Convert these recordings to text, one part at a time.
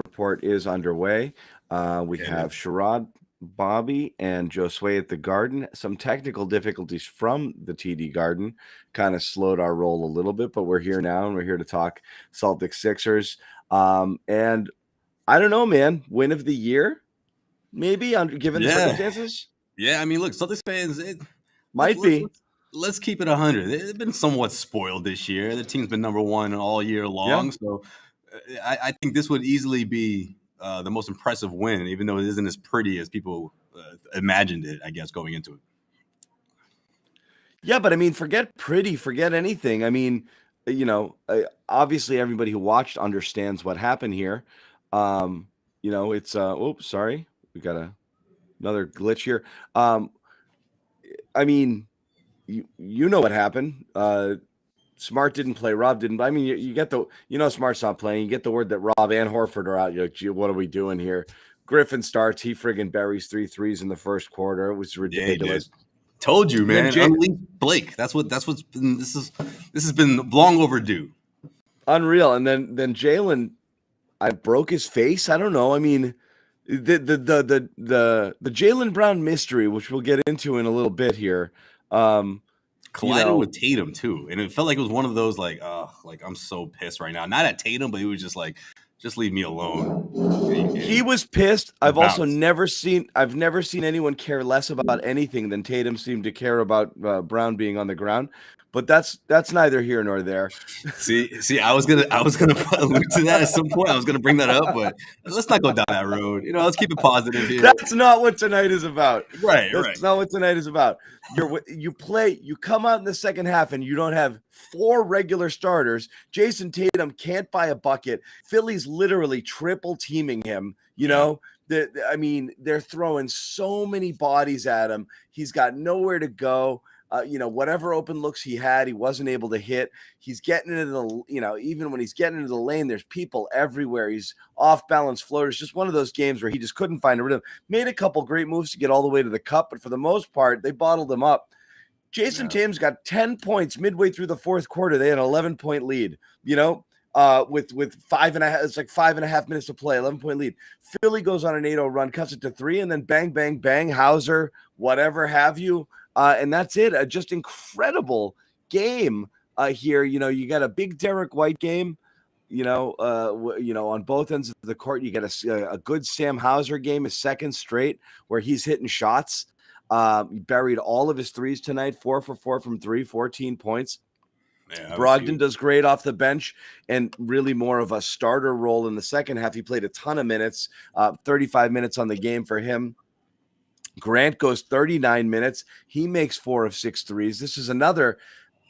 Report is underway. We have Sherrod, Bobby, and Josue at the Garden. Some technical difficulties from the TD Garden kind of slowed our roll a little bit, but we're here now, and we're here to talk Celtics Sixers. And I don't know, man. Win of the year, maybe, given the circumstances. Yeah, I mean, look, Celtics fans, might be. Let's keep it 100. They've been somewhat spoiled this year. The team's been number one all year long, so I think this would easily be the most impressive win, even though it isn't as pretty as people imagined it, I guess, going into it. Yeah, but I mean, forget pretty, forget anything. I mean, obviously everybody who watched understands what happened here. It's oops, sorry. We got another glitch here. I mean, you know what happened. Smart didn't play. Rob didn't. I mean, you get Smart's not playing. You get the word that Rob and Horford are out. You're like, gee, what are we doing here? Griffin starts. He friggin' buries 3 threes in the first quarter. It was ridiculous. Yeah, told you, man. Unleash Blake. That's what's been. This has been long overdue. Unreal. And then Jalen, I broke his face. I don't know. I mean, the Jaylen Brown mystery, which we'll get into in a little bit here. Collided with Tatum too, and it felt like it was one of those like I'm so pissed right now. Not at Tatum, but he was just like, just leave me alone. He was pissed. I've never seen anyone care less about anything than Tatum seemed to care about Brown being on the ground. But that's neither here nor there. See, I was gonna allude to that at some point. I was gonna bring that up, but let's not go down that road. Let's keep it positive here. That's not what tonight is about. Right. That's not what tonight is about. You come out in the second half and you don't have 4 regular starters. Jason Tatum can't buy a bucket. Philly's literally triple teaming him. They're throwing so many bodies at him. He's got nowhere to go. Whatever open looks he had, he wasn't able to hit. He's getting into the, even when he's getting into the lane, there's people everywhere. He's off balance floaters. Just one of those games where he just couldn't find a rhythm. Made a couple great moves to get all the way to the cup, but for the most part, they bottled him up. Jason Tatum's got 10 points midway through the fourth quarter. They had an 11-point lead, with 5.5, it's like 5.5 minutes to play, 11-point lead. Philly goes on an 8-0 run, cuts it to 3, and then bang, bang, bang, Hauser, whatever have you. And that's it. A just incredible game here. You got a big Derek White game, on both ends of the court. You got a good Sam Hauser game, a second straight where he's hitting shots. He buried all of his threes tonight, 4 for 4 from 3, 14 points. Yeah, Brogdon does great off the bench and really more of a starter role in the second half. He played a ton of minutes, 35 minutes on the game for him. Grant goes 39 minutes. He makes 4 of 6 threes. This is another,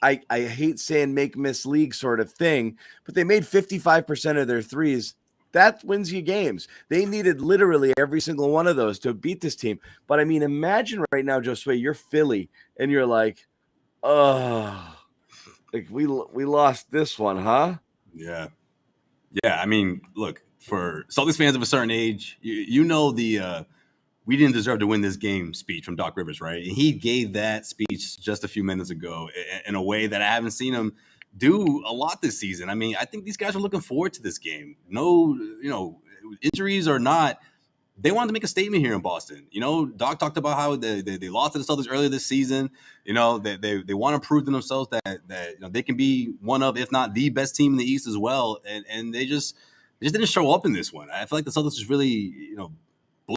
I hate saying make miss league sort of thing, but they made 55% of their threes. That wins you games. They needed literally every single one of those to beat this team. But I mean, imagine right now, Josue, you're Philly and you're like, oh, like we lost this one, huh? Yeah. I mean, look, for Celtics fans of a certain age, the we didn't deserve to win this game speech from Doc Rivers, right? And he gave that speech just a few minutes ago in a way that I haven't seen him do a lot this season. I mean, I think these guys are looking forward to this game. No, injuries or not, they wanted to make a statement here in Boston. Doc talked about how they lost to the Celtics earlier this season. They want to prove to themselves that they can be one of, if not the best team in the East as well. And they just didn't show up in this one. I feel like the Celtics just really,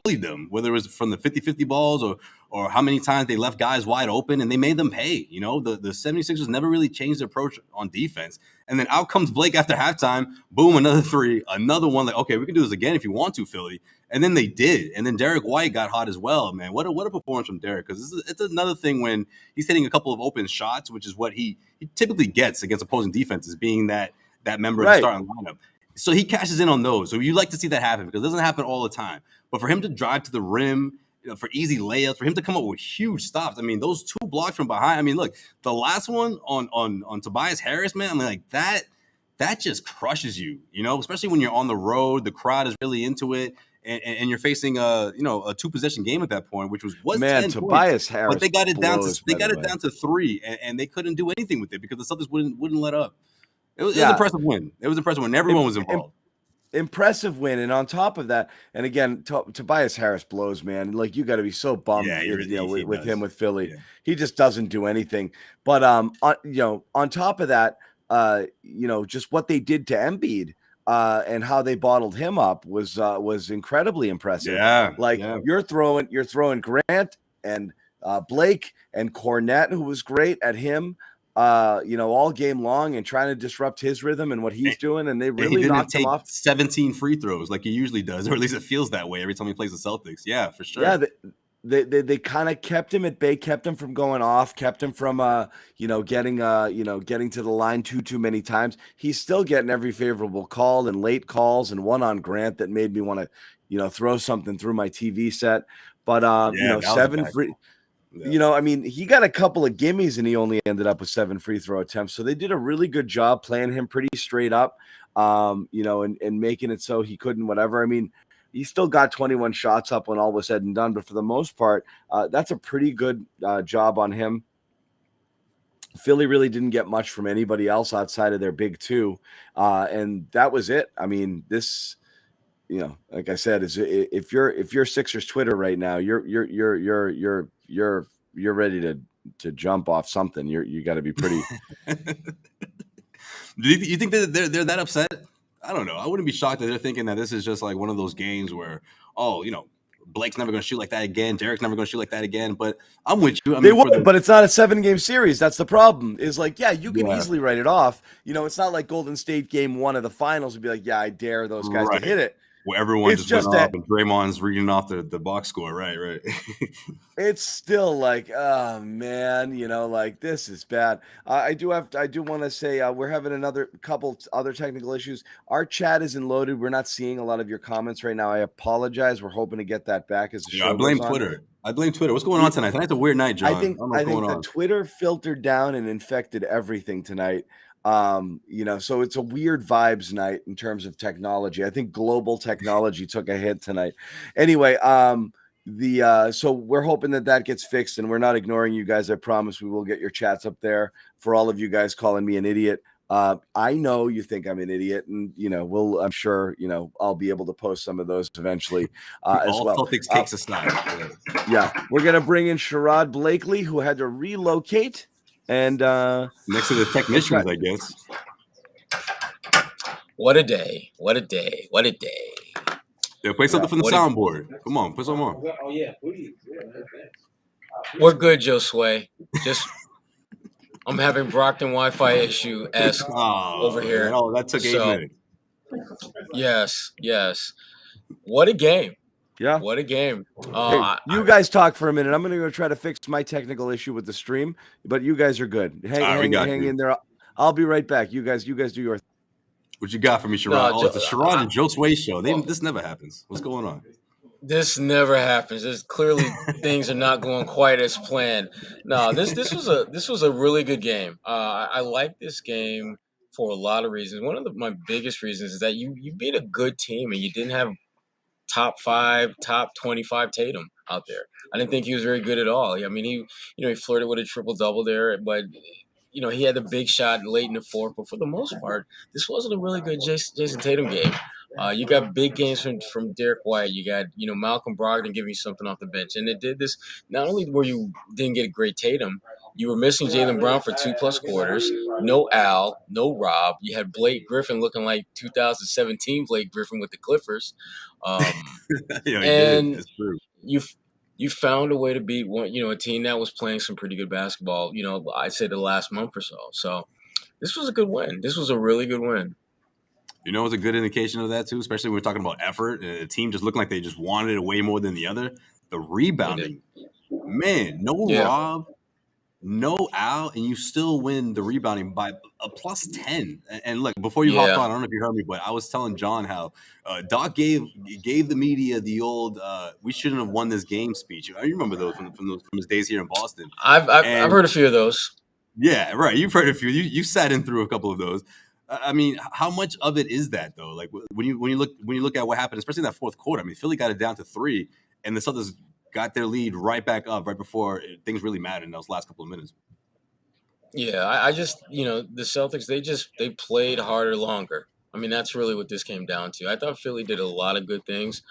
bullied them, whether it was from the 50-50 balls or how many times they left guys wide open and they made them pay. The 76ers never really changed their approach on defense. And then out comes Blake after halftime, boom, another 3, another one. Like, okay, we can do this again if you want to, Philly. And then they did. And then Derek White got hot as well, man. What a performance from Derek, because it's another thing when he's hitting a couple of open shots, which is what he typically gets against opposing defenses, being that member of the starting lineup. So he cashes in on those. So you like to see that happen because it doesn't happen all the time. But for him to drive to the rim, for easy layups, for him to come up with huge stops. I mean, those 2 blocks from behind. I mean, look, the last one on Tobias Harris, man. I mean, like that just crushes you, especially when you're on the road. The crowd is really into it, and you're facing a 2-possession game at that point, which was man, 10 Tobias points, Harris. but they got it down to 3, and they couldn't do anything with it because the Celtics wouldn't let up. It was an impressive win. It was impressive when everyone was involved. impressive win. And on top of that, and again, Tobias Harris blows, man. Like, you got to be so bummed, Yeah, he with him does. with Philly. Yeah. He just doesn't do anything. But on top of that, just what they did to Embiid. And how they bottled him up was incredibly impressive. Yeah, Like, yeah. you're throwing Grant and Blake and Cornette, who was great at him, all game long, and trying to disrupt his rhythm and what he's doing, and they And he really didn't knocked him take off. 17 free throws like he usually does, or at least it feels that way every time he plays the Celtics. Yeah, for sure. Yeah, they kind of kept him at bay, kept him from going off, kept him from getting to the line too many times. He's still getting every favorable call and late calls, and one on Grant that made me want to throw something through my TV set. But Yeah, that was seven impactful. free. Yeah. He got a couple of gimmies and he only ended up with 7 free throw attempts. So they did a really good job playing him pretty straight up, and making it so he couldn't whatever. I mean, he still got 21 shots up when all was said and done, but for the most part, that's a pretty good job on him. Philly really didn't get much from anybody else outside of their big two, and that was it. I mean, this, like I said, is if you're Sixers Twitter right now, you're ready to jump off something. You got to be pretty. Do you think that they're that upset? I don't know. I wouldn't be shocked that they're thinking that this is just like one of those games where, Blake's never going to shoot like that again. Derek's never going to shoot like that again. But I'm with you. I They mean, would, but it's not a 7-game series. That's the problem. Is like, yeah, you can Yeah. easily write it off. It's not like Golden State game 1 of the finals would be like, yeah, I dare those guys Right. to hit it. where everyone It's just went just off that and Draymond's reading off the box score. Right. it's still like, oh man, like, this is bad. I do want to say we're having another couple other technical issues. Our chat isn't loaded. We're not seeing a lot of your comments right now. I apologize. We're hoping to get that back as the show I blame goes on. Twitter. What's going on tonight? Tonight's a weird night, John. I think don't know what's going the on. Twitter filtered down and infected everything tonight. So it's a weird vibes night in terms of technology. I think global technology took a hit tonight. Anyway, so we're hoping that gets fixed, and we're not ignoring you guys. I promise we will get your chats up there for all of you guys calling me an idiot. I know you think I'm an idiot, and I'm sure I'll be able to post some of those eventually as All well. Celtics takes aside. Yeah, we're gonna bring in Sherrod Blakely, who had to relocate, and next to the technicians, I guess. What a day! What a day! What a day! Yeah, play something from the soundboard. Come on, put some on. Oh yeah, please. We're good, Josue. Just I'm having Brockton Wi-Fi issue over here. Oh, that took 8 minutes. Yes. What a game! Yeah, what a game! Hey, you guys talk for a minute. I'm going to go try to fix my technical issue with the stream, but you guys are good. Hang in there. I'll be right back. You guys do your thing. What you got for me, Sherrod? It's the Sherrod and Josue show. This never happens. What's going on? This never happens. There's clearly things are not going quite as planned. No, this was a really good game. I like this game for a lot of reasons. One of my biggest reasons is that you beat a good team and you didn't have top 5, top 25 Tatum out there. I didn't think he was very good at all. I mean, he flirted with a triple-double there, but he had the big shot late in the fourth. But for the most part, this wasn't a really good Jason Tatum game. You got big games from Derek White. You got Malcolm Brogdon giving you something off the bench, and it did this not only where you didn't get a great Tatum. You were missing Jaylen Brown for 2+ quarters. No Al, no Rob. You had Blake Griffin looking like 2017 Blake Griffin with the Clippers. And that's true. You found a way to beat a team that was playing some pretty good basketball. I'd say the last month or so. So this was a good win. This was a really good win. It's a good indication of that too, especially when we're talking about effort. A team just looking like they just wanted it way more than the other. The rebounding, man, no Rob, no Al, and you still win the rebounding by a +10. And look, before you hopped on, I don't know if you heard me, but I was telling John how Doc gave the media the old "we shouldn't have won this game" speech. I remember those from his days here in Boston. I've heard a few of those. Yeah, right. You've heard a few. You sat in through a couple of those. I mean, how much of it is that though? Like when you look at what happened, especially in that fourth quarter. I mean, Philly got it down to 3, and the Celtics got their lead right back up right before things really mattered in those last couple of minutes. Yeah, I just the Celtics they played harder longer. I mean, that's really what this came down to. I thought Philly did a lot of good things,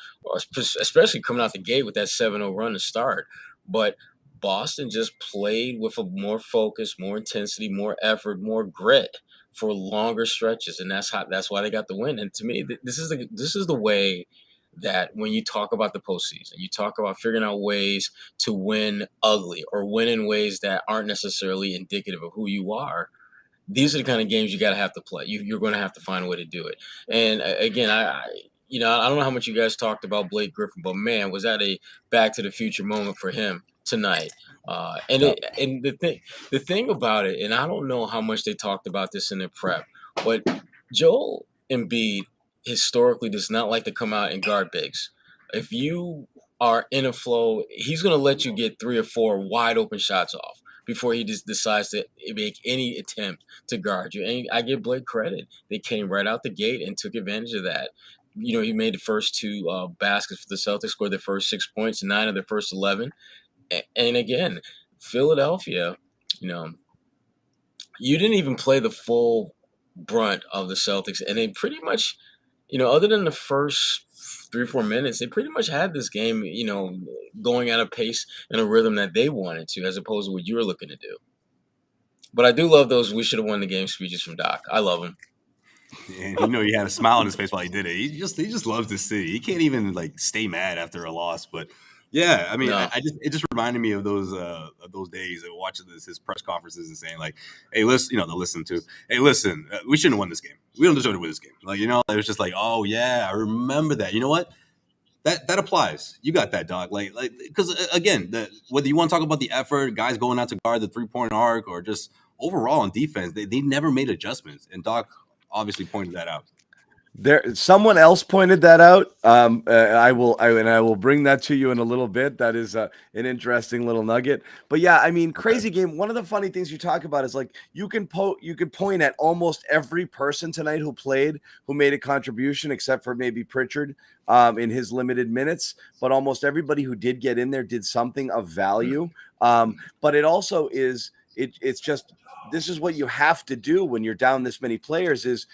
especially coming out the gate with that 7-0 run to start. But Boston just played with a more focus, more intensity, more effort, more grit for longer stretches, and that's why they got the win. And to me, this is the way that when you talk about the postseason, you talk about figuring out ways to win ugly or win in ways that aren't necessarily indicative of who you are. These are the kind of games you got to have to play. You're going to have to find a way to do it. And again, I don't know how much you guys talked about Blake Griffin, but man, was that a Back to the Future moment for him tonight. And the thing about it, and I don't know how much they talked about this in their prep, but Joel Embiid historically does not like to come out and guard bigs. If you are in a flow, he's going to let you get 3 or 4 wide open shots off before he just decides to make any attempt to guard you. And I give Blake credit. They came right out the gate and took advantage of that. He made the first 2 baskets for the Celtics, scored their first 6 points, 9 of their first 11. And again, Philadelphia, you didn't even play the full brunt of the Celtics. And they pretty much, other than the first 3 or 4 minutes, they pretty much had this game, going at a pace and a rhythm that they wanted to, as opposed to what you were looking to do. But I do love those "we should have won the game" speeches from Doc. I love them. And he had a smile on his face while he did it. He just loves the city. He can't even stay mad after a loss. But yeah, I mean, no. It just reminded me of those days of watching his press conferences and saying hey, listen, we shouldn't have won this game. We don't deserve to win this game. It was just oh yeah, I remember that. You know what? That applies. You got that, dog. Because again, whether you want to talk about the effort, guys going out to guard the 3-point arc, or just overall on defense, they never made adjustments. And Doc obviously pointed that out. Someone else pointed that out. I will bring that to you in a little bit. That is an interesting little nugget. But yeah, I mean, crazy game. One of the funny things you talk about is you can point at almost every person tonight who played, who made a contribution, except for maybe Pritchard in his limited minutes. But almost everybody who did get in there did something of value. But it also is. It's just, this is what you have to do when you're down this many players is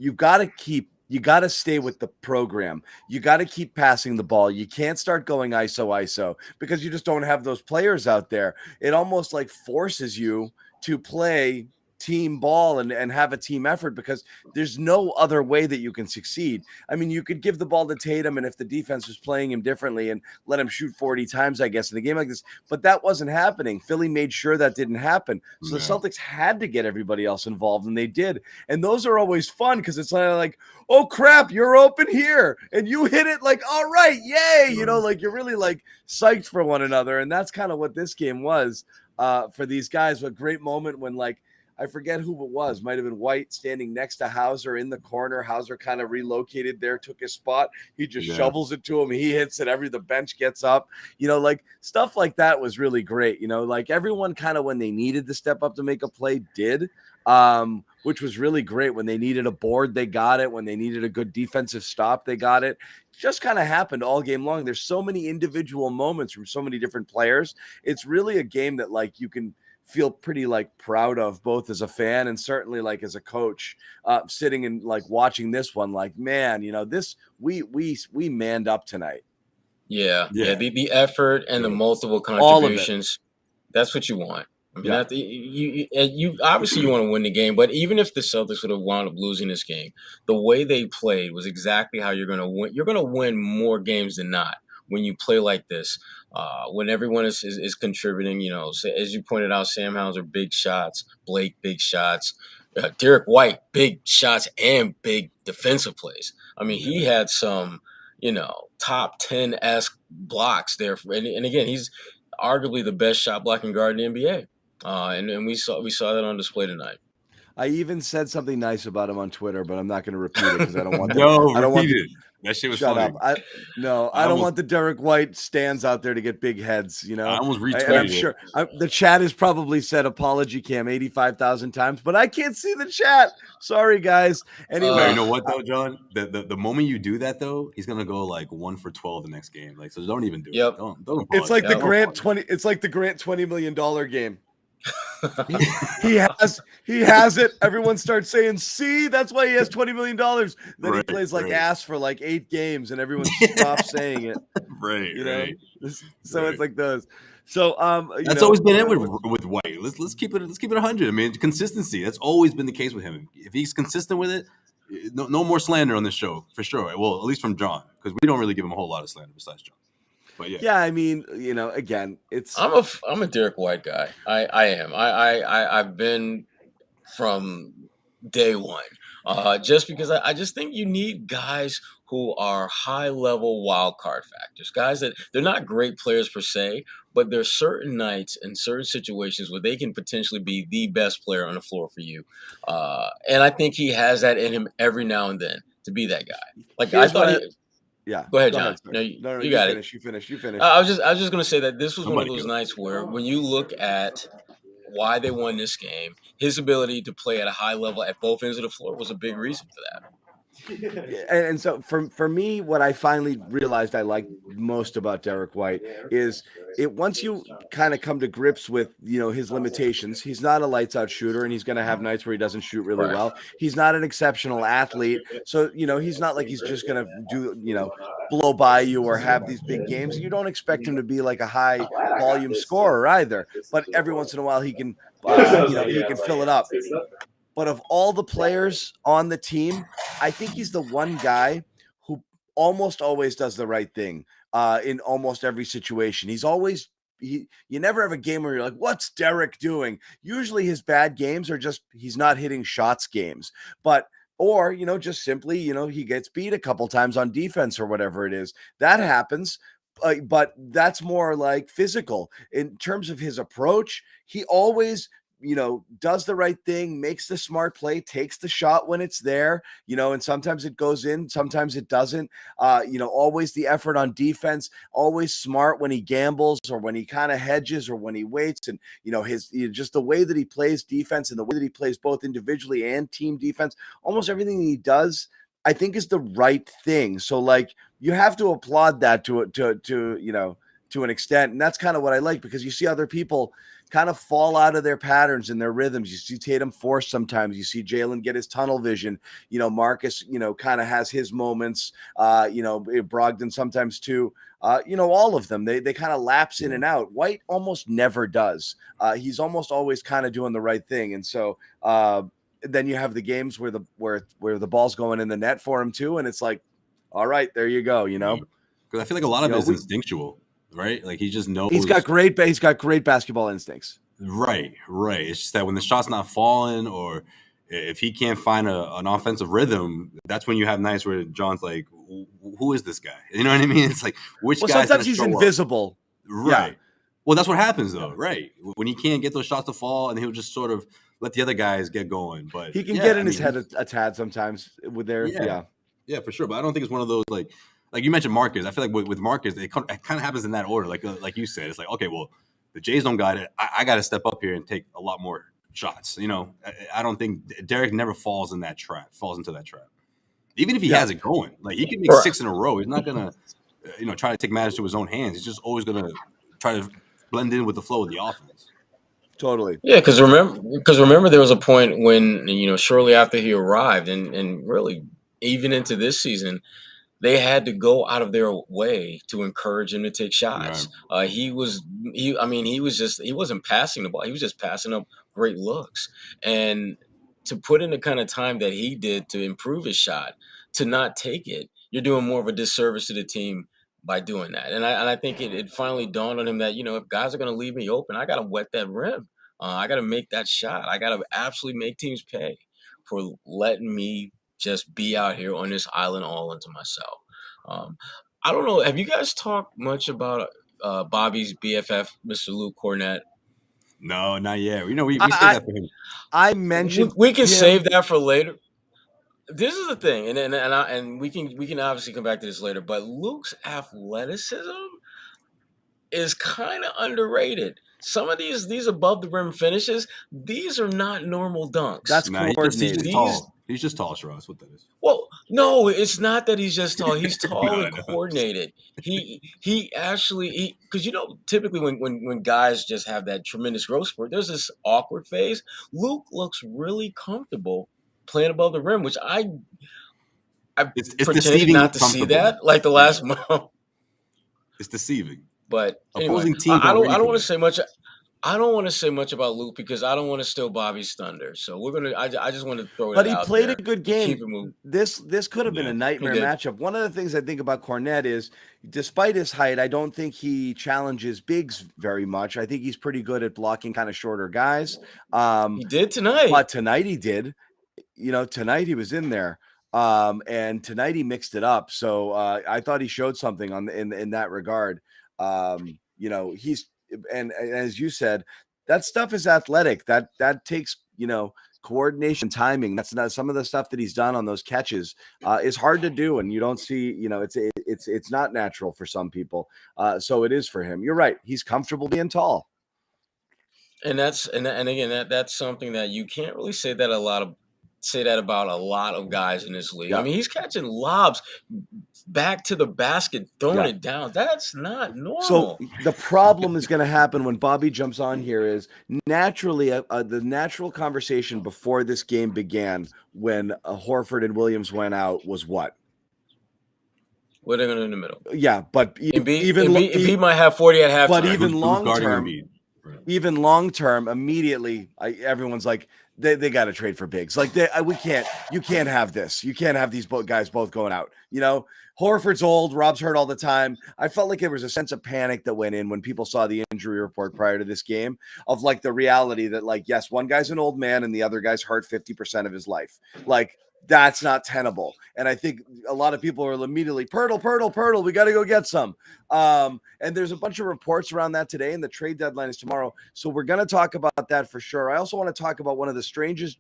you got to stay with the program. You got to keep passing the ball. You can't start going ISO because you just don't have those players out there. It almost forces you to play team ball and have a team effort because there's no other way that you can succeed. I mean, you could give the ball to Tatum, and if the defense was playing him differently and let him shoot 40 times, I guess, in a game like this, but that wasn't happening. Philly made sure that didn't happen. So the Celtics had to get everybody else involved, and they did. And those are always fun because it's oh crap, you're open here, and you hit it all right, yay, you're really psyched for one another. And that's kind of what this game was for these guys. A great moment when I forget who it was. Might have been White standing next to Hauser in the corner. Hauser kind of relocated there, took his spot. He just shovels it to him. He hits it. The bench gets up. Stuff like that was really great. Everyone kind of when they needed to step up to make a play did, which was really great. When they needed a board, they got it. When they needed a good defensive stop, they got it. Just kind of happened all game long. There's so many individual moments from so many different players. It's really a game that you can feel pretty proud of, both as a fan and certainly as a coach, sitting and watching this one. Man, this we manned up tonight. Yeah. The effort and the multiple contributions. That's what you want. I mean, you obviously you want to win the game, but even if the Celtics would have wound up losing this game, the way they played was exactly how you're going to win. You're going to win more games than not when you play like this. When everyone is contributing, as you pointed out, Sam Hauser, big shots, Blake, big shots, Derek White, big shots and big defensive plays. I mean, he had some, top 10-esque blocks there. And again, he's arguably the best shot blocking guard in the NBA. And we saw that on display tonight. I even said something nice about him on Twitter, but I'm not going to repeat it because I don't want that shit was shut funny. up. I don't want the Derek White stands out there to get big heads. I almost retweeted I'm sure the chat has probably said apology cam 85,000 times, but I can't see the chat. Sorry, guys. Anyway, you know what though, John? The moment you do that though, he's gonna go 1 for 12 the next game. So don't even do it. Don't it's like the Grant 20. It's like the Grant $20 million game. he has it. Everyone starts saying, "See, that's why he has $20 million." Then he plays like ass for like 8 games, and everyone stops saying it. Right, You know, right. so it's like those. So That's always been it with White. Let's keep it 100. I mean, consistency. That's always been the case with him. If he's consistent with it, no more slander on this show for sure. Well, at least from John, because we don't really give him a whole lot of slander besides John. But yeah, I mean, again, it's I'm a Derek White guy. I am. I've been from day one. Just because I just think you need guys who are high level wild card factors, guys that they're not great players per se, but there's certain nights and certain situations where they can potentially be the best player on the floor for you. And I think he has that in him every now and then to be that guy. Like I thought yeah. Go ahead, John. No, you got it. You finish. I was just going to say that this was one of Somebody those go. nights where when you look at why they won this game, his ability to play at a high level at both ends of the floor was a big reason for that. And so for me, what I finally realized I like most about Derek White is once you kind of come to grips with his limitations. He's not a lights out shooter, and he's going to have nights where he doesn't shoot really well. He's not an exceptional athlete, so he's not like he's just going to do blow by you or have these big games. You don't expect him to be like a high volume scorer either, but every once in a while he can he can fill it up. But of all the players on the team, I think he's the one guy who almost always does the right thing in almost every situation. You never have a game where you're like, what's Derek doing? Usually his bad games are just he's not hitting shots games. Or just simply, he gets beat a couple times on defense or whatever it is. That happens. But that's more like physical. In terms of his approach, he always does the right thing, makes the smart play, takes the shot when it's there, and sometimes it goes in, sometimes it doesn't. Always the effort on defense, always smart when he gambles or when he kind of hedges or when he waits. And, just the way that he plays defense and the way that he plays both individually and team defense, almost everything he does, I think is the right thing. So like you have to applaud that to an extent. And that's kind of what I like, because you see other people kind of fall out of their patterns and their rhythms. You see Tatum force sometimes. You see Jalen get his tunnel vision. Marcus, kind of has his moments. Brogdon sometimes too. All of them. They kind of lapse in and out. White almost never does. He's almost always kind of doing the right thing. And so then you have the games where the ball's going in the net for him too, and it's like, all right, there you go. Because I feel like a lot of it is instinctual. Right? Like he just knows he's got great basketball instincts. Right. It's just that when the shot's not falling, or if he can't find an offensive rhythm, that's when you have nights where John's like, who is this guy? You know what I mean? It's like, which guy? Sometimes he's invisible. Right. Yeah. Well, that's what happens though, right? When he can't get those shots to fall, and he'll just sort of let the other guys get going. But he can get in his head a tad sometimes with their Yeah, for sure. But I don't think it's one of those like you mentioned Marcus. I feel like with Marcus, it kind of happens in that order. Like you said, it's like, okay, well, the Jays don't got it. I got to step up here and take a lot more shots. I don't think Derek never falls into that trap. Even if he has it going, like he can make 6 in a row. He's not gonna, try to take matters to his own hands. He's just always gonna try to blend in with the flow of the offense. Totally. Yeah, because remember there was a point when shortly after he arrived, and really even into this season, they had to go out of their way to encourage him to take shots. Right. He wasn't passing the ball. He was just passing up great looks. And to put in the kind of time that he did to improve his shot, to not take it, you're doing more of a disservice to the team by doing that. And I think it finally dawned on him that, if guys are going to leave me open, I got to wet that rim. I got to make that shot. I got to absolutely make teams pay for letting me just be out here on this island all unto myself. I don't know. Have you guys talked much about Bobby's BFF, Mr. Luke Cornett? No, not yet. We say that for him. I mentioned we can save that for later. This is the thing, and we can obviously come back to this later. But Luke's athleticism is kind of underrated. Some of these above the rim finishes, these are not normal dunks. That's coordinated. He's just tall, Sherrod. That's what that is. Well, No, it's not that he's just tall. He's No, tall and no. coordinated. He actually because typically when guys just have that tremendous growth spurt, there's this awkward phase. Luke looks really comfortable playing above the rim, which I It's pretended deceiving not to see comfortable. that like the Yeah. last month. It's deceiving. But anyway, Opposing teams I aren't don't ready I don't for want to that. say much. I don't want to say much about Luke because I don't want to steal Bobby's thunder. So we're gonna. I just want to throw But that he out played a there good and keep game. it moving. This could have been Yeah. a He nightmare did. matchup. One of the things I think about Cornette is, despite his height, I don't think he challenges bigs very much. I think he's pretty good at blocking kind of shorter guys. He did tonight. But tonight he did. Tonight he was in there. And tonight he mixed it up. So I thought he showed something in that regard. He's and as you said, that stuff is athletic. That takes coordination, timing. That's not some of the stuff that he's done on those catches is hard to do, and you don't see. It's not natural for some people. So it is for him. You're right. He's comfortable being tall. And again that's something that you can't really say that about a lot of guys in this league. Yeah. I mean, he's catching lobs back to the basket, throwing it down. That's not normal. So the problem is going to happen when Bobby jumps on here is naturally the natural conversation before this game began when Horford and Williams went out was what? What are they going to do in the middle? Yeah, but Embiid might have 40 at halftime. But even Who's long guarding term, Embiid? Right. even long term, immediately everyone's like, they got to trade for bigs. Like you can't have this. You can't have these guys both going out. Horford's old. Rob's hurt all the time. I felt like there was a sense of panic that went in when people saw the injury report prior to this game of like the reality that like, yes, one guy's an old man and the other guy's hurt 50% of his life. Like that's not tenable. And I think a lot of people are immediately Pirtle. We got to go get some. And there's a bunch of reports around that today, and the trade deadline is tomorrow. So we're going to talk about that for sure. I also want to talk about one of the strangest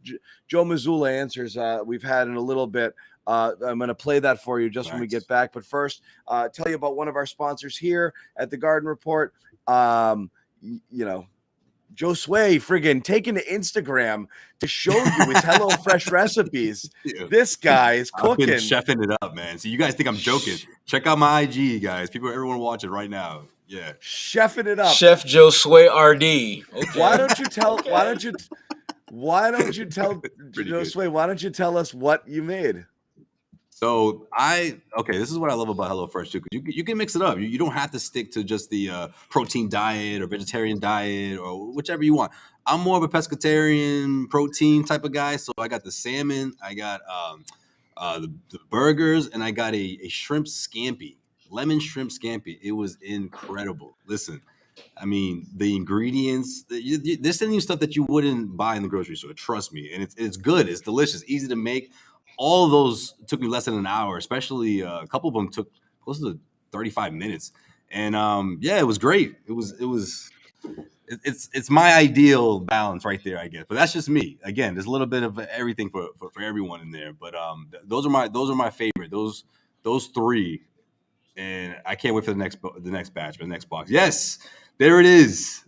Joe Mazzulla answers we've had in a little bit. I'm going to play that for you just when we get back. But first, tell you about one of our sponsors here at the Garden Report. Josue friggin' taking to Instagram to show you his HelloFresh recipes. Yeah. This guy is cooking. I've been chefing it up, man. So you guys think I'm joking? Check out my IG, guys. Everyone watching right now. Yeah, chefing it up. Chef Josue RD. Okay. Why don't you tell Josue? Why don't you tell us what you made? So this is what I love about HelloFresh too. You can mix it up. You don't have to stick to just the protein diet or vegetarian diet or whichever you want. I'm more of a pescatarian protein type of guy. So I got the salmon, I got the burgers, and I got a shrimp scampi, lemon shrimp scampi. It was incredible. Listen, I mean, the ingredients, they're sending you stuff that you wouldn't buy in the grocery store. Trust me. And it's good. It's delicious, easy to make. All of those took me less than an hour, especially a couple of them took close to 35 minutes. And it was great. It's my ideal balance right there, I guess. But that's just me. Again, there's a little bit of everything for everyone in there. But those are my favorite. Those three. And I can't wait for the next batch, for the next box. Yes, there it is.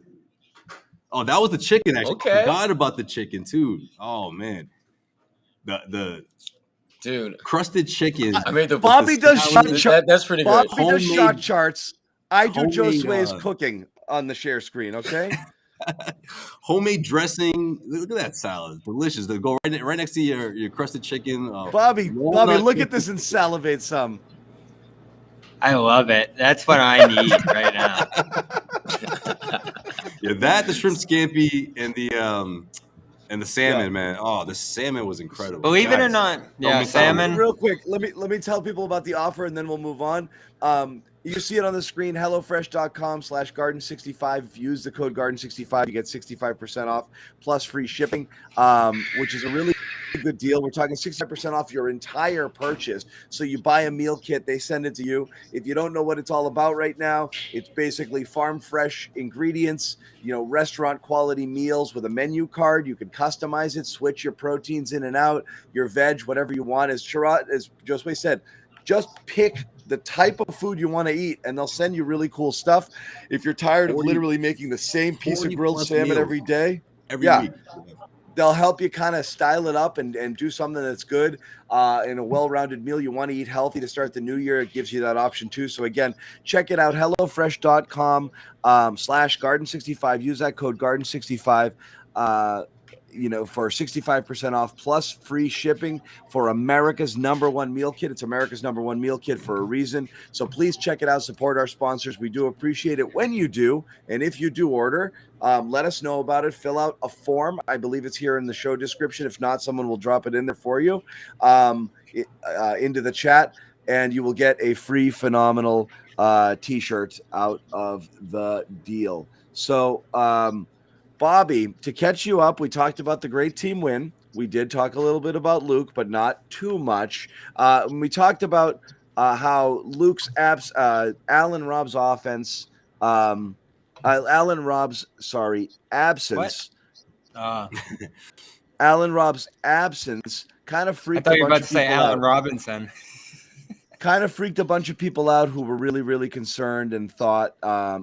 Oh, that was the chicken, actually. Okay. I forgot about the chicken too. Oh man. The dude, crusted chicken. I made Bobby does shot charts. That's pretty good. Bobby does shot charts. I do homemade, Josue's cooking on the share screen. Okay. Homemade dressing. Look at that salad, delicious. They go right next to your crusted chicken. Bobby, look at this and salivate some. I love it. That's what I need right now. Yeah, the shrimp scampi and the salmon, man. Oh, the salmon was incredible. Believe it or not, salmon. Real quick, let me tell people about the offer and then we'll move on. You see it on the screen, hellofresh.com/garden65. If you use the code garden65, you get 65% off plus free shipping, which is a really good deal. We're talking 65% off your entire purchase. So you buy a meal kit, they send it to you. If you don't know what it's all about right now, it's basically farm fresh ingredients, restaurant quality meals with a menu card. You can customize it, switch your proteins in and out, your veg, whatever you want. As Josue said, just pick the type of food you want to eat, and they'll send you really cool stuff. If you're tired of literally making the same piece of grilled salmon every day, every week. They'll help you kind of style it up and do something that's good in a well-rounded meal. You want to eat healthy to start the new year. It gives you that option too. So again, check it out. HelloFresh.com /Garden65. Use that code Garden65. For 65% off plus free shipping for America's #1 meal kit. It's America's #1 meal kit for a reason. So please check it out. Support our sponsors. We do appreciate it when you do. And if you do order, let us know about it. Fill out a form. I believe it's here in the show description. If not, someone will drop it in there for you into the chat, and you will get a free phenomenal t-shirt out of the deal. So, Bobby, to catch you up, we talked about the great team win. We did talk a little bit about Luke, but not too much. We talked about how Luke's Allen Rob's offense, absence. Allen Rob's absence kind of freaked. I thought you were about to say Allen Robinson. Kind of freaked a bunch of people out who were really, really concerned and thought,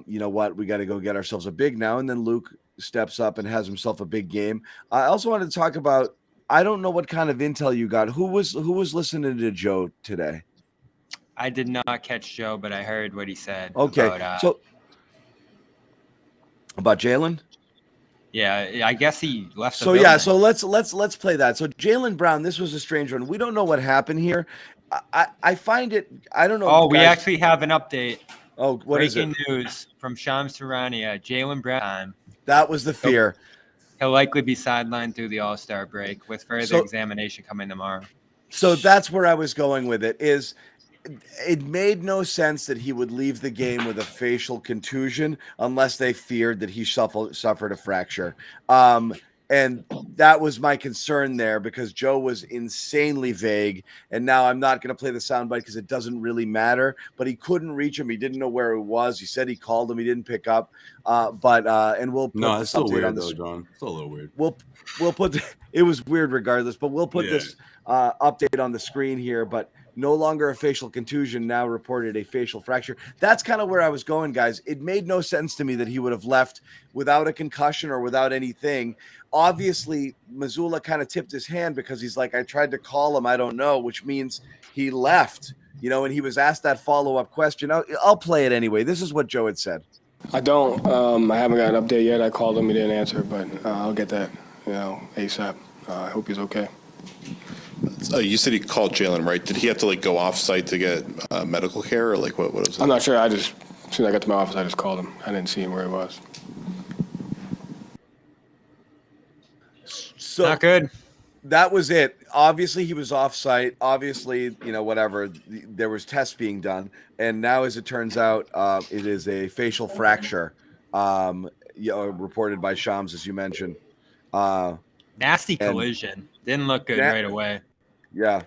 you know what, we got to go get ourselves a big now. And then Luke steps up and has himself a big game. I also wanted to talk about, I don't know what kind of intel you got. Who was listening to Joe today? I did not catch Joe, but I heard what he said. Okay. About Jaylen? Yeah, I guess he left. So let's play that. So Jaylen Brown, this was a strange one. We don't know what happened here. I find it. I don't know. Oh, we actually have an update. Oh, what is it? Breaking news from Shams Tarania. Jaylen Brown. That was the fear. He'll likely be sidelined through the All-Star break with further examination coming tomorrow. So that's where I was going with it. It made no sense that he would leave the game with a facial contusion unless they feared that he suffered a fracture. And that was my concern there because Joe was insanely vague. And now I'm not going to play the soundbite because it doesn't really matter. But he couldn't reach him. He didn't know where he was. He said he called him. He didn't pick up. And we'll put no, this it's still update weird on the though, John. It's still a little weird. We'll put it was weird regardless, but we'll put this update on the screen here. But no longer a facial contusion, now reported a facial fracture. That's kind of where I was going, guys. It made no sense to me that he would have left without a concussion or without anything. Obviously, Mazzulla kind of tipped his hand because he's like, I tried to call him, I don't know, which means he left, and he was asked that follow-up question. I'll play it anyway. This is what Joe had said. I haven't got an update yet. I called him, he didn't answer, but I'll get that, ASAP. I hope he's okay. You said he called Jaylen, right? Did he have to go off site to get medical care, or what was it? I'm not sure. As soon as I got to my office, I just called him. I didn't see him where he was. So not good. That was it. Obviously, he was off site. Obviously, whatever. There was tests being done, and now, as it turns out, it is a facial fracture. Reported by Shams, as you mentioned. Nasty collision. Didn't look good right away. Yeah.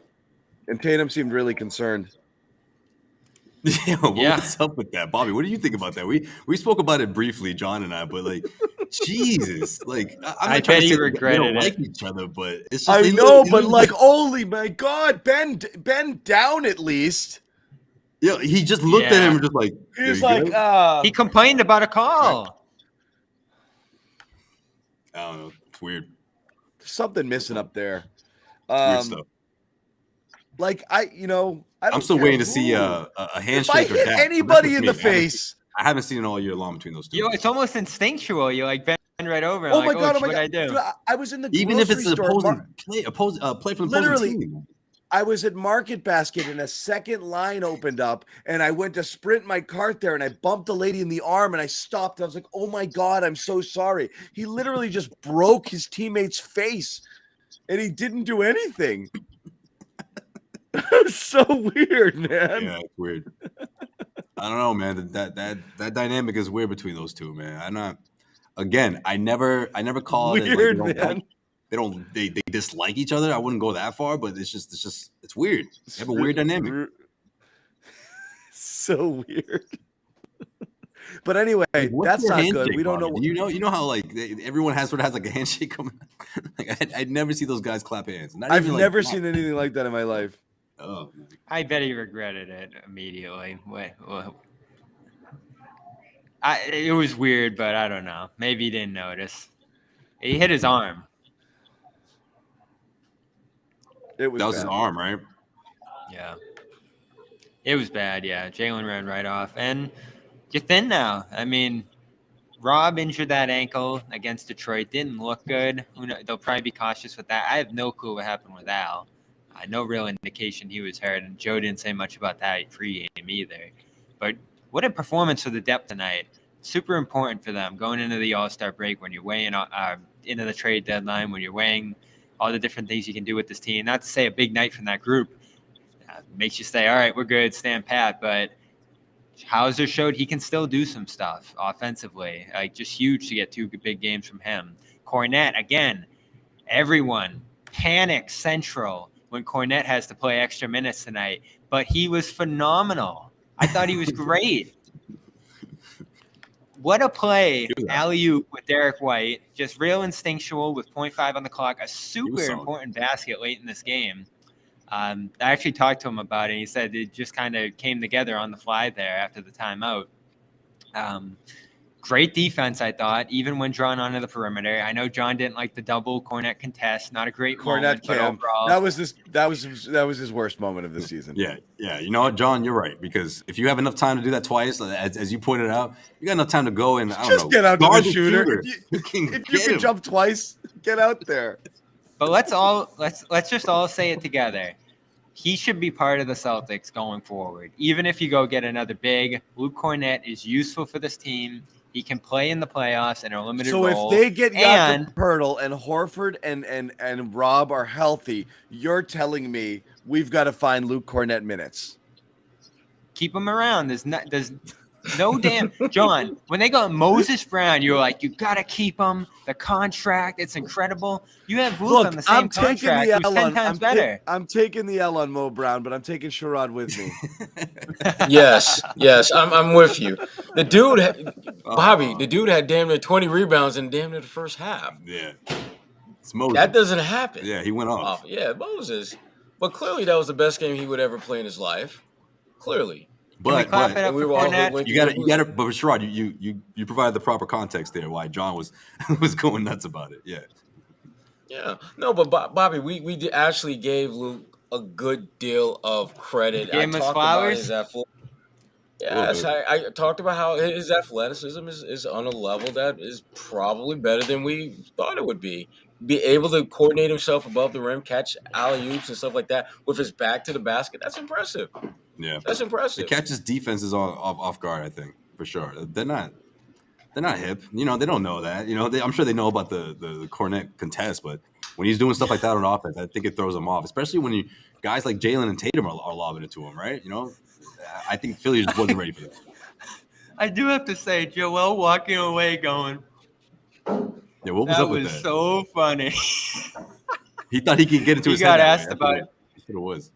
And Tatum seemed really concerned. What's up with that, Bobby? What do you think about that? We spoke about it briefly, John and I, but Jesus, I'm not trying to say they don't like each other, but it's just I know, but holy my God, bend down at least. Yeah, he just looked at him and just he's like, he complained about a call. I don't know. It's weird. There's something missing up there. Weird stuff. I'm still waiting to see a handshake. If I hit anybody in the face, I haven't seen it all year long between those two. It's almost instinctual. You bend right over. And oh my God! what I do? Dude, I was in the even if it's an store, play from the opposing team. I was at Market Basket and a second line opened up and I went to sprint my cart there and I bumped the lady in the arm and I stopped. I was like, oh my God, I'm so sorry. He literally just broke his teammate's face and he didn't do anything. It's so weird, man. Yeah, it's weird. I don't know, man. That dynamic is weird between those two, man. I never call it weird, man. They dislike each other. I wouldn't go that far, but it's weird. They have a weird dynamic. So weird. But anyway, that's not good. We don't know. You know how everyone has a handshake coming. I'd never see those guys clap hands. I've never seen anything like that in my life. Oh, I bet he regretted it immediately. It was weird, but I don't know. Maybe he didn't notice. He hit his arm. It was That was bad. his arm, right? Yeah. It was bad, yeah. Jalen ran right off. And you're thin now. I mean, Rob injured that ankle against Detroit. Didn't look good. They'll probably be cautious with that. I have no clue what happened with Al. No real indication he was hurt. And Joe didn't say much about that pregame either. But what a performance for the depth tonight. Super important for them going into the All-Star break when you're weighing into the trade deadline, when you're weighing all the different things you can do with this team. Not to say a big night from that group makes you say, all right, we're good, stand pat. But Hauser showed he can still do some stuff offensively. Just huge to get 2 big games from him. Cornette, again, everyone panics central when Cornette has to play extra minutes tonight. But he was phenomenal. I thought he was great. What a play, alley-oop with Derek White. Just real instinctual with 0.5 on the clock. A super important basket late in this game. I actually talked to him about it. He said it just kind of came together on the fly there after the timeout. Great defense, I thought, even when drawn onto the perimeter. I know John didn't like the double Cornette contest. Not a great moment, but overall, that was his worst moment of the season. Yeah. You know what, John? You're right, because if you have enough time to do that twice, as you pointed out, you got enough time to go and get out to the shooter. If you can jump twice, get out there. But let's just all say it together. He should be part of the Celtics going forward. Even if you go get another big, Luke Cornette is useful for this team. He can play in the playoffs in a limited role. So if they get Jakob Poeltl and Horford and Rob are healthy, you're telling me we've got to find Luke Cornette minutes. Keep him around. There's no damn John. When they got Moses Brown, you were like, you gotta keep him. The contract, it's incredible. You have Luke on the same contract. Who's 10 times better. I'm taking the L on Mo Brown, but I'm taking Sherrod with me. Yes, I'm with you. The dude had damn near 20 rebounds in damn near the first half. Yeah, it's Moses. That doesn't happen. Yeah, he went off. Yeah, Moses. But clearly, that was the best game he would ever play in his life. Clearly. But we gotta. But Sherrod, you provided the proper context there why John was going nuts about it. Yeah. Yeah. No, but Bobby, we actually gave Luke a good deal of credit. You gave him his flowers. Yes, I talked about how his athleticism is on a level that is probably better than we thought it would be. Be able to coordinate himself above the rim, catch alley-oops and stuff like that with his back to the basket. That's impressive. Yeah, that's impressive. It catches defenses off guard, I think, for sure. They're not hip. You know, they don't know that. You know, I'm sure they know about the Cornette contest, but when he's doing stuff like that on offense, I think it throws them off, especially when guys like Jalen and Tatum are lobbing it to him, right? You know, I think Philly just wasn't ready for that. I do have to say, Joel walking away going, yeah, what was up with that? That was so funny. He thought he could get into his head. He got asked about it. It was.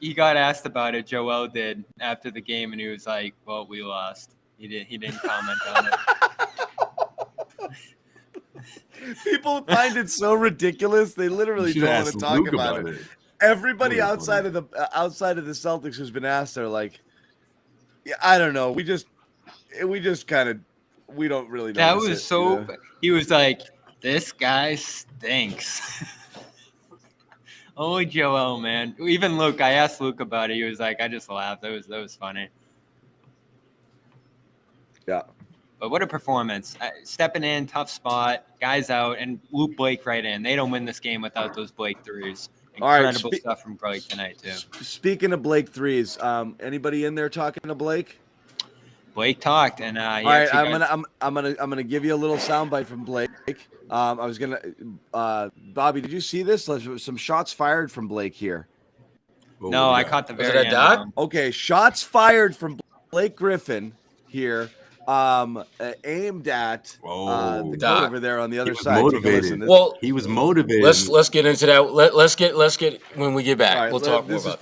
He got asked about it. Joel did after the game, and he was like, "Well, we lost." He didn't comment on it. People find it so ridiculous. They literally don't want to talk about it. Everybody outside of the Celtics who's been asked, they're like, "Yeah, I don't know. We just kind of we don't really know." That was so. Yeah. He was like, "This guy stinks." Only Joel, man. Even Luke. I asked Luke about it. He was like, "I just laughed. That was funny." Yeah. But what a performance! Stepping in, tough spot, guys out, and Luke Blake right in. They don't win this game without those Blake threes. Incredible stuff from Blake tonight too. Speaking of Blake threes, anybody in there talking to Blake? Blake talked, and all right, I'm gonna give you a little soundbite from Blake. I was gonna, Bobby, did you see this? Some shots fired from Blake here. No, I caught the very end. Okay, shots fired from Blake Griffin here. Aimed at the guy over there on the other side. Well, he was motivated. Let's get into that. Let's get when we get back. Right, we'll talk more about that. This is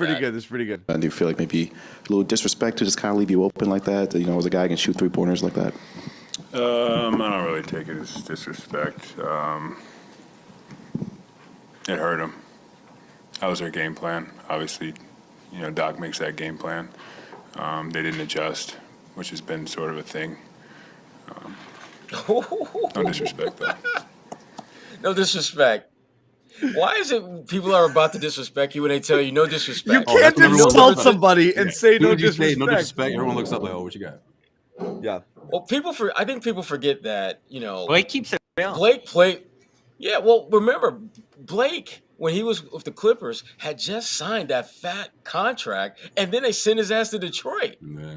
pretty good. Do you feel like maybe a little disrespect to just kind of leave you open like that? You know, as a guy can shoot 3-pointers like that. I don't really take it as disrespect. It hurt him. That was their game plan. Obviously, you know, Doc makes that game plan. They didn't adjust, which has been sort of a thing. No disrespect, though. No disrespect. Why is it people are about to disrespect you when they tell you no disrespect? You can't that's what everyone insult looks up. somebody and say Who no did you say? disrespect. No disrespect. Everyone looks up like, oh, what you got? Yeah. Well, I think people forget that, Blake keeps it real. Blake played. Yeah, well, remember, Blake, when he was with the Clippers, had just signed that fat contract, and then they sent his ass to Detroit. Yeah.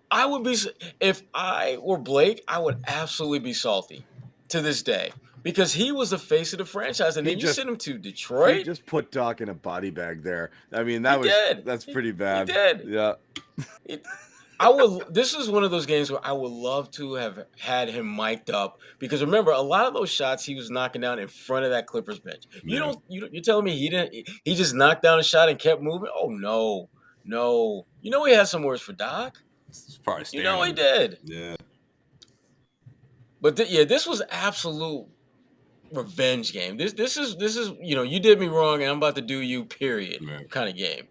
I would be, if I were Blake, I would absolutely be salty to this day because he was the face of the franchise, and then you sent him to He Detroit. just put Doc in a body bag there. I mean, that's pretty bad. He did. Yeah. This is one of those games where I would love to have had him mic'd up because remember a lot of those shots he was knocking down in front of that Clippers bench. Yeah. You're telling me he just knocked down a shot and kept moving? Oh no. He had some words for Doc. It's probably He did. Yeah. But this was absolute revenge game. This is you did me wrong and I'm about to do you period kind of game.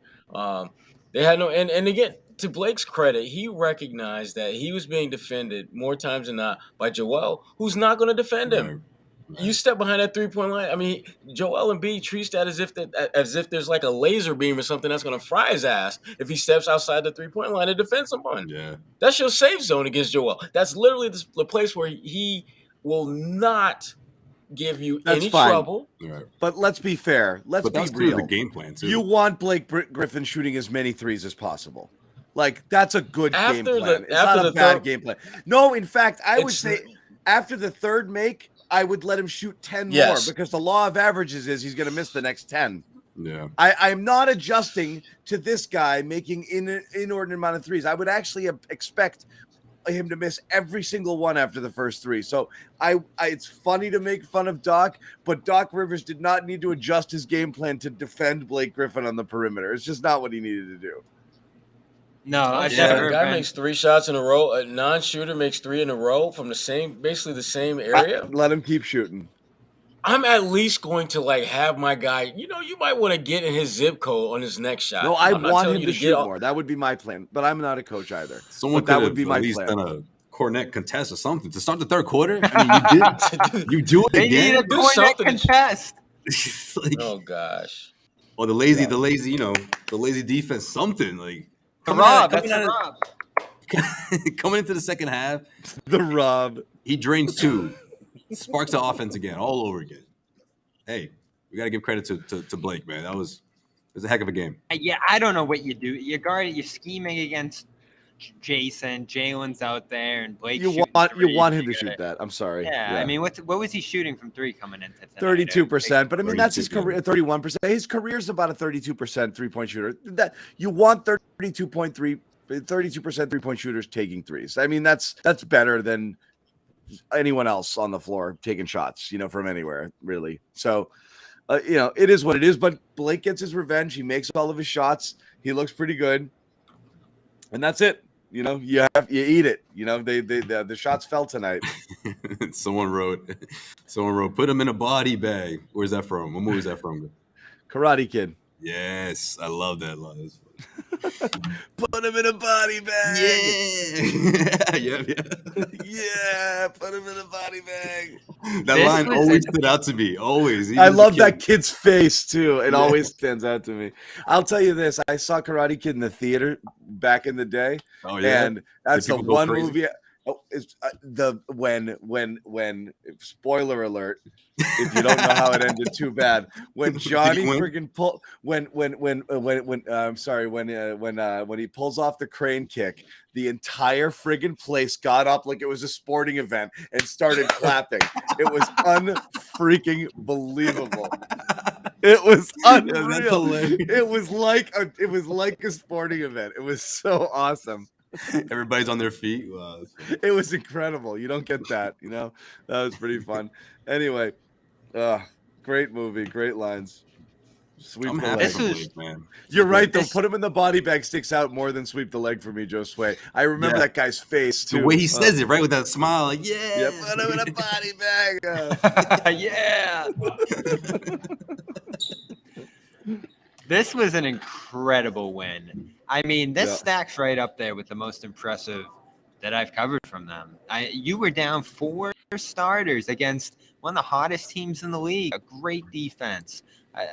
They had no and again, to Blake's credit, he recognized that he was being defended more times than not by Joel, who's not going to defend him. Right. You step behind that 3-point line. I mean, Joel Embiid treats that as if there's like a laser beam or something that's going to fry his ass if he steps outside the 3-point line to defend someone. Yeah, that's your safe zone against Joel. That's literally the place where he will not give you any trouble. Right. But let's be fair. Let's be real. The game plan too. You want Blake Griffin shooting as many threes as possible. Like, that's a good game plan. It's not a bad game plan. No, in fact, I would say after the third make, I would let him shoot 10 more because the law of averages is he's going to miss the next 10. Yeah. I'm not adjusting to this guy making inordinate amount of threes. I would actually expect him to miss every single one after the first three. So it's funny to make fun of Doc, but Doc Rivers did not need to adjust his game plan to defend Blake Griffin on the perimeter. It's just not what he needed to do. No, a guy makes 3 shots in a row. A non-shooter makes 3 in a row from basically the same area. Let him keep shooting. I'm at least going to have my guy. You might want to get in his zip code on his next shot. No, I want him to shoot more. That would be my plan. But I'm not a coach either. That would be my plan. Done a Cornet contest or something to start the third quarter. I mean, you do it again. They need a Cornet contest. Oh gosh. Or the lazy defense. Something like. Rob. Coming into the second half, the Rob. He drains 2, sparks the offense again, all over again. Hey, we got to give credit to Blake, man. It was a heck of a game. Yeah, I don't know what you do. You're scheming against Jason. Jalen's out there, and Blake. You want him to shoot that. I'm sorry. Yeah, I mean, what was he shooting from 3 coming into tonight? 32%, but I mean that's his career. 31%. His career's about a 32% 3-point shooter. That you want 32% 3-point shooters taking threes. I mean that's better than anyone else on the floor taking shots. From anywhere really. So, it is what it is. But Blake gets his revenge. He makes all of his shots. He looks pretty good, and that's it. You eat it. The shots fell tonight. Someone wrote, put him in a body bag. Where's that from? What movie is that from? Karate Kid. Yes, I love that line. Put him in a body bag. Yeah. Yeah, put him in a body bag. That line always stood out to me. Always. I love that kid's face too. It always stands out to me. I'll tell you this: I saw Karate Kid in the theater back in the day. Oh yeah, and that's the one movie. When spoiler alert, if you don't know how it ended, too bad. When Johnny friggin' when he pulls off the crane kick, the entire friggin' place got up like it was a sporting event and started clapping. It was unfreaking believable. It was unreal. It was like a sporting event. It was so awesome. Everybody's on their feet. Wow. It was incredible. You don't get that, That was pretty fun. Anyway, great movie, great lines. Sweep the leg. Man. You're right, though. Put him in the body bag sticks out more than sweep the leg for me, Josue. I remember that guy's face, too. The way he says it, right, with that smile, like, yeah. Put him in a body bag. Yeah. This was an incredible win. I mean, this stacks right up there with the most impressive that I've covered from them. You were down 4 starters against one of the hottest teams in the league, a great defense,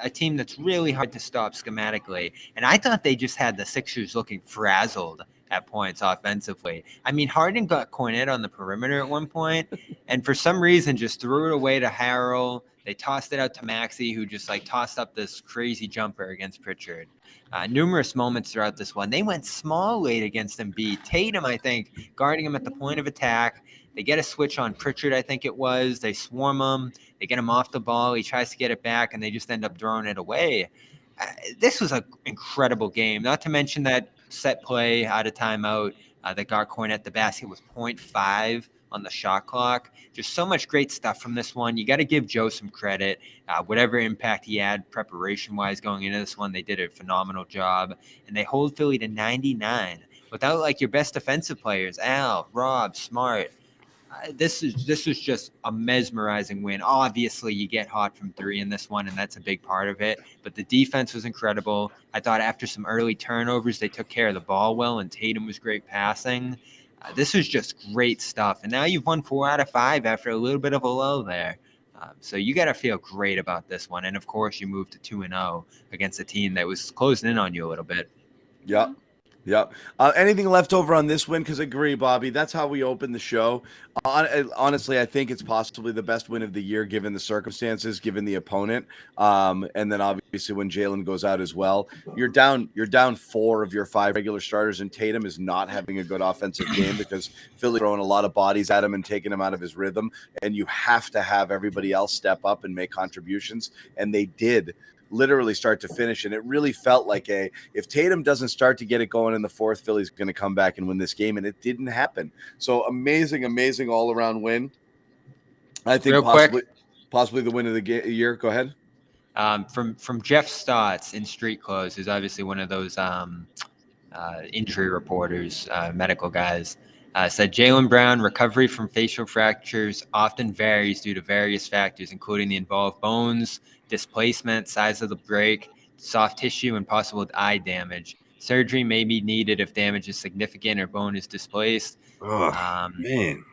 a team that's really hard to stop schematically. And I thought they just had the Sixers looking frazzled at points offensively. I mean, Harden got Cornet on the perimeter at one point, and for some reason just threw it away to Harrell. They tossed it out to Maxey, who just like tossed up this crazy jumper against Pritchard. Numerous moments throughout this one. They went small late against Embiid. Tatum, I think, guarding him at the point of attack. They get a switch on Pritchard, I think it was. They swarm him. They get him off the ball. He tries to get it back, and they just end up throwing it away. This was an incredible game, not to mention that set play out of timeout that got Cornet the basket with 0.5 on the shot clock. Just so much great stuff from this one. You got to give Joe some credit. Whatever impact he had preparation-wise going into this one, they did a phenomenal job. And they hold Philly to 99 without like your best defensive players, Al, Rob, Smart. This was just a mesmerizing win. Obviously, you get hot from 3 in this one, and that's a big part of it. But the defense was incredible. I thought after some early turnovers, they took care of the ball well, and Tatum was great passing. This was just great stuff. And now you've won 4 out of 5 after a little bit of a lull there. So you got to feel great about this one. And, of course, you moved to 2-0 against a team that was closing in on you a little bit. Yep. Yep. Anything left over on this win? Because agree, Bobby, that's how we open the show. Honestly, I think it's possibly the best win of the year, given the circumstances, given the opponent. And then obviously when Jalen goes out as well, you're down 4 of your 5 regular starters, and Tatum is not having a good offensive game because Philly throwing a lot of bodies at him and taking him out of his rhythm. And you have to have everybody else step up and make contributions. And they did. Literally start to finish, and it really felt like if Tatum doesn't start to get it going in the 4th, Philly's going to come back and win this game, and it didn't happen. So amazing all around win. I think possibly the win of the year. Go ahead. From Jeff Stotts in Street Clothes, who's obviously one of those injury reporters, medical guys. Said Jaylen Brown recovery from facial fractures often varies due to various factors, including the involved bones, displacement, size of the break, soft tissue, and possible eye damage. Surgery may be needed if damage is significant or bone is displaced. Man.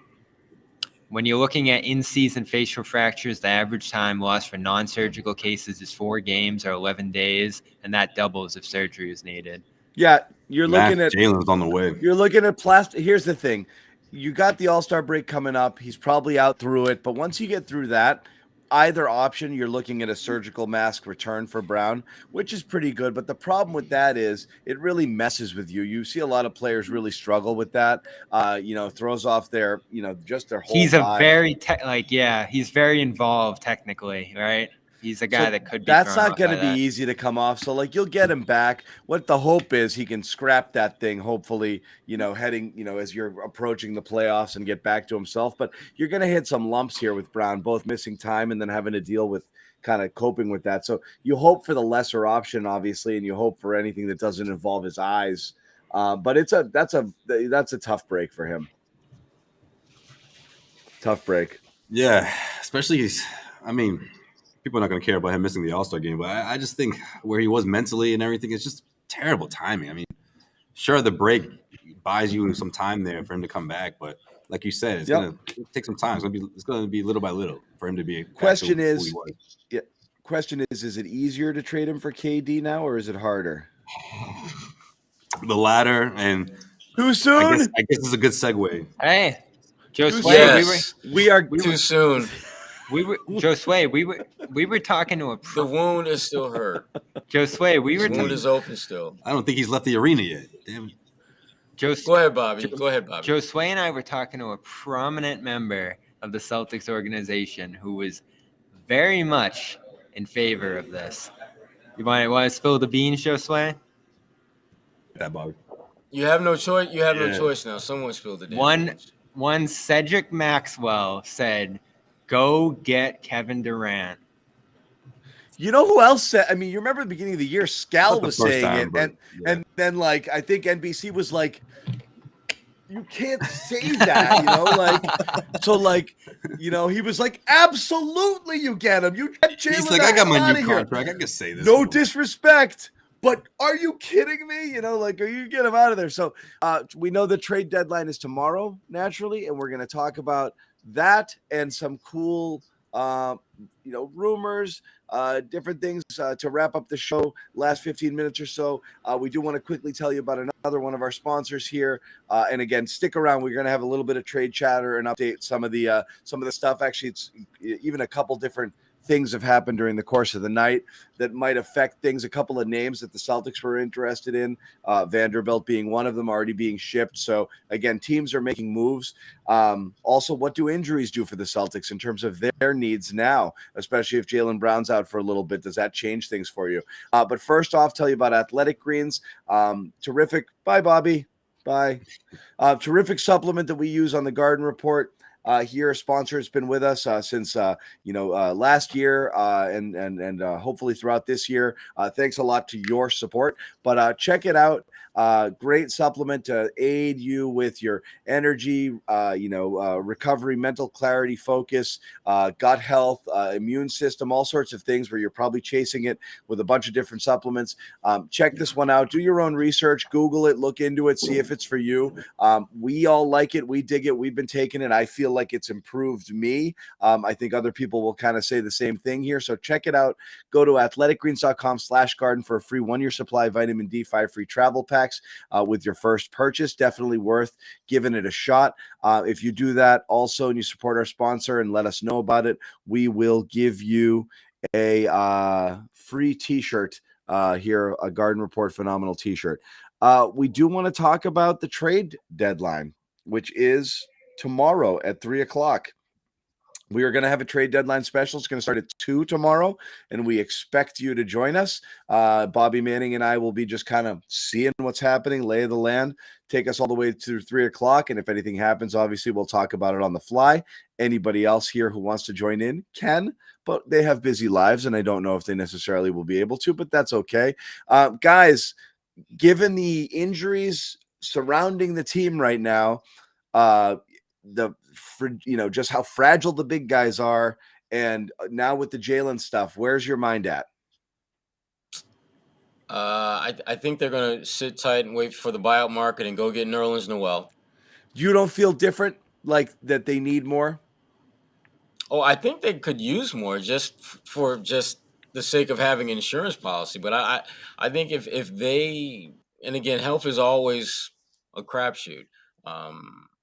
When you're looking at in-season facial fractures, the average time lost for non-surgical cases is 4 games or 11 days, and that doubles if surgery is needed. Yeah, you're looking at Jalen's on the way. You're looking at plastic. Here's the thing. You got the All-Star break coming up. He's probably out through it. But once you get through that, either option, you're looking at a surgical mask return for Brown, which is pretty good. But the problem with that is it really messes with you. You see a lot of players really struggle with that. Throws off their, just their whole He's vibe. a very he's very involved technically, right? He's a guy that could be. That's not going to be easy to come off. So you'll get him back. What the hope is he can scrap that thing, hopefully, heading, as you're approaching the playoffs and get back to himself. But you're going to hit some lumps here with Brown, both missing time and then having to deal with kind of coping with that. So you hope for the lesser option, obviously, and you hope for anything that doesn't involve his eyes. But that's a tough break for him. Tough break. Yeah, especially people are not going to care about him missing the All-Star game, but I just think where he was mentally and everything, it's just terrible timing. Sure, the break buys you some time there for him to come back, but like you said, it's going to take some time. It's going to be little by little for him to be. Question is, is it easier to trade him for KD now, or is it harder? The latter, and too soon. I guess it's a good segue. Hey, Josue, yes. we are too soon. Josue, we were talking to the wound is still hurt. Josue, the wound is open still. I don't think he's left the arena yet. Damn. Go ahead, Bobby. Josue and I were talking to a prominent member of the Celtics organization who was very much in favor of this. You want to spill the beans, Josue? That Bobby. You have no choice. You have no choice now. Someone spilled the damn One Cedric Maxwell said, "Go get Kevin Durant." You know who else said? You remember the beginning of the year, Scal was saying it, and then I think NBC was like, "You can't say that," he was like, "Absolutely, you get him. You get Jalen." He's like, "I got my new contract. I can say this." No disrespect, But are you kidding me? You know, like, are you get him out of there? So we know the trade deadline is tomorrow, naturally, and we're going to talk about that and some cool, rumors, different things to wrap up the show. Last 15 minutes or so, we do want to quickly tell you about another one of our sponsors here. And again, stick around. We're going to have a little bit of trade chatter and update some of the stuff. Actually, it's even a couple different things have happened during the course of the night that might affect things. A couple of names that the Celtics were interested in, Vanderbilt being one of them, already being shipped. So again, teams are making moves. Also, what do injuries do for the Celtics in terms of their needs now, especially if Jaylen Brown's out for a little bit? Does that change things for you? But first off, tell you about Athletic Greens. Terrific. Bye, Bobby. Bye. Terrific supplement that we use on the Garden Report. Here, a sponsor has been with us since last year and hopefully throughout this year. Thanks a lot to your support. But check it out. Great supplement to aid you with your energy, recovery, mental clarity, focus, gut health, immune system, all sorts of things where you're probably chasing it with a bunch of different supplements. Check this one out. Do your own research. Google it. Look into it. See if it's for you. We all like it. We dig it. We've been taking it. I feel like it's improved me. I think other people will kind of say the same thing here. So check it out. Go to athleticgreens.com/garden for a free 1-year supply of vitamin D, 5 free travel packs with your first purchase. Definitely worth giving it a shot. If you do that also and you support our sponsor and let us know about it, we will give you a free t-shirt here, a Garden Report Phenomenal t-shirt. We do want to talk about the trade deadline, which is tomorrow at 3:00. We are going to have a trade deadline special. It's going to start at 2 tomorrow, and we expect you to join us. Bobby Manning and I will be just kind of seeing what's happening, lay of the land, take us all the way to 3:00. And if anything happens, obviously, we'll talk about it on the fly. Anybody else here who wants to join in can, but they have busy lives, and I don't know if they necessarily will be able to, but that's okay. Guys, given the injuries surrounding the team right now, just how fragile the big guys are, and now with the Jaylen stuff, where's your mind at? I think they're going to sit tight and wait for the buyout market and go get Nerlens Noel. You don't feel different, like that they need more? Oh, I think they could use more just for just the sake of having an insurance policy. But I think if they, and again, health is always a crapshoot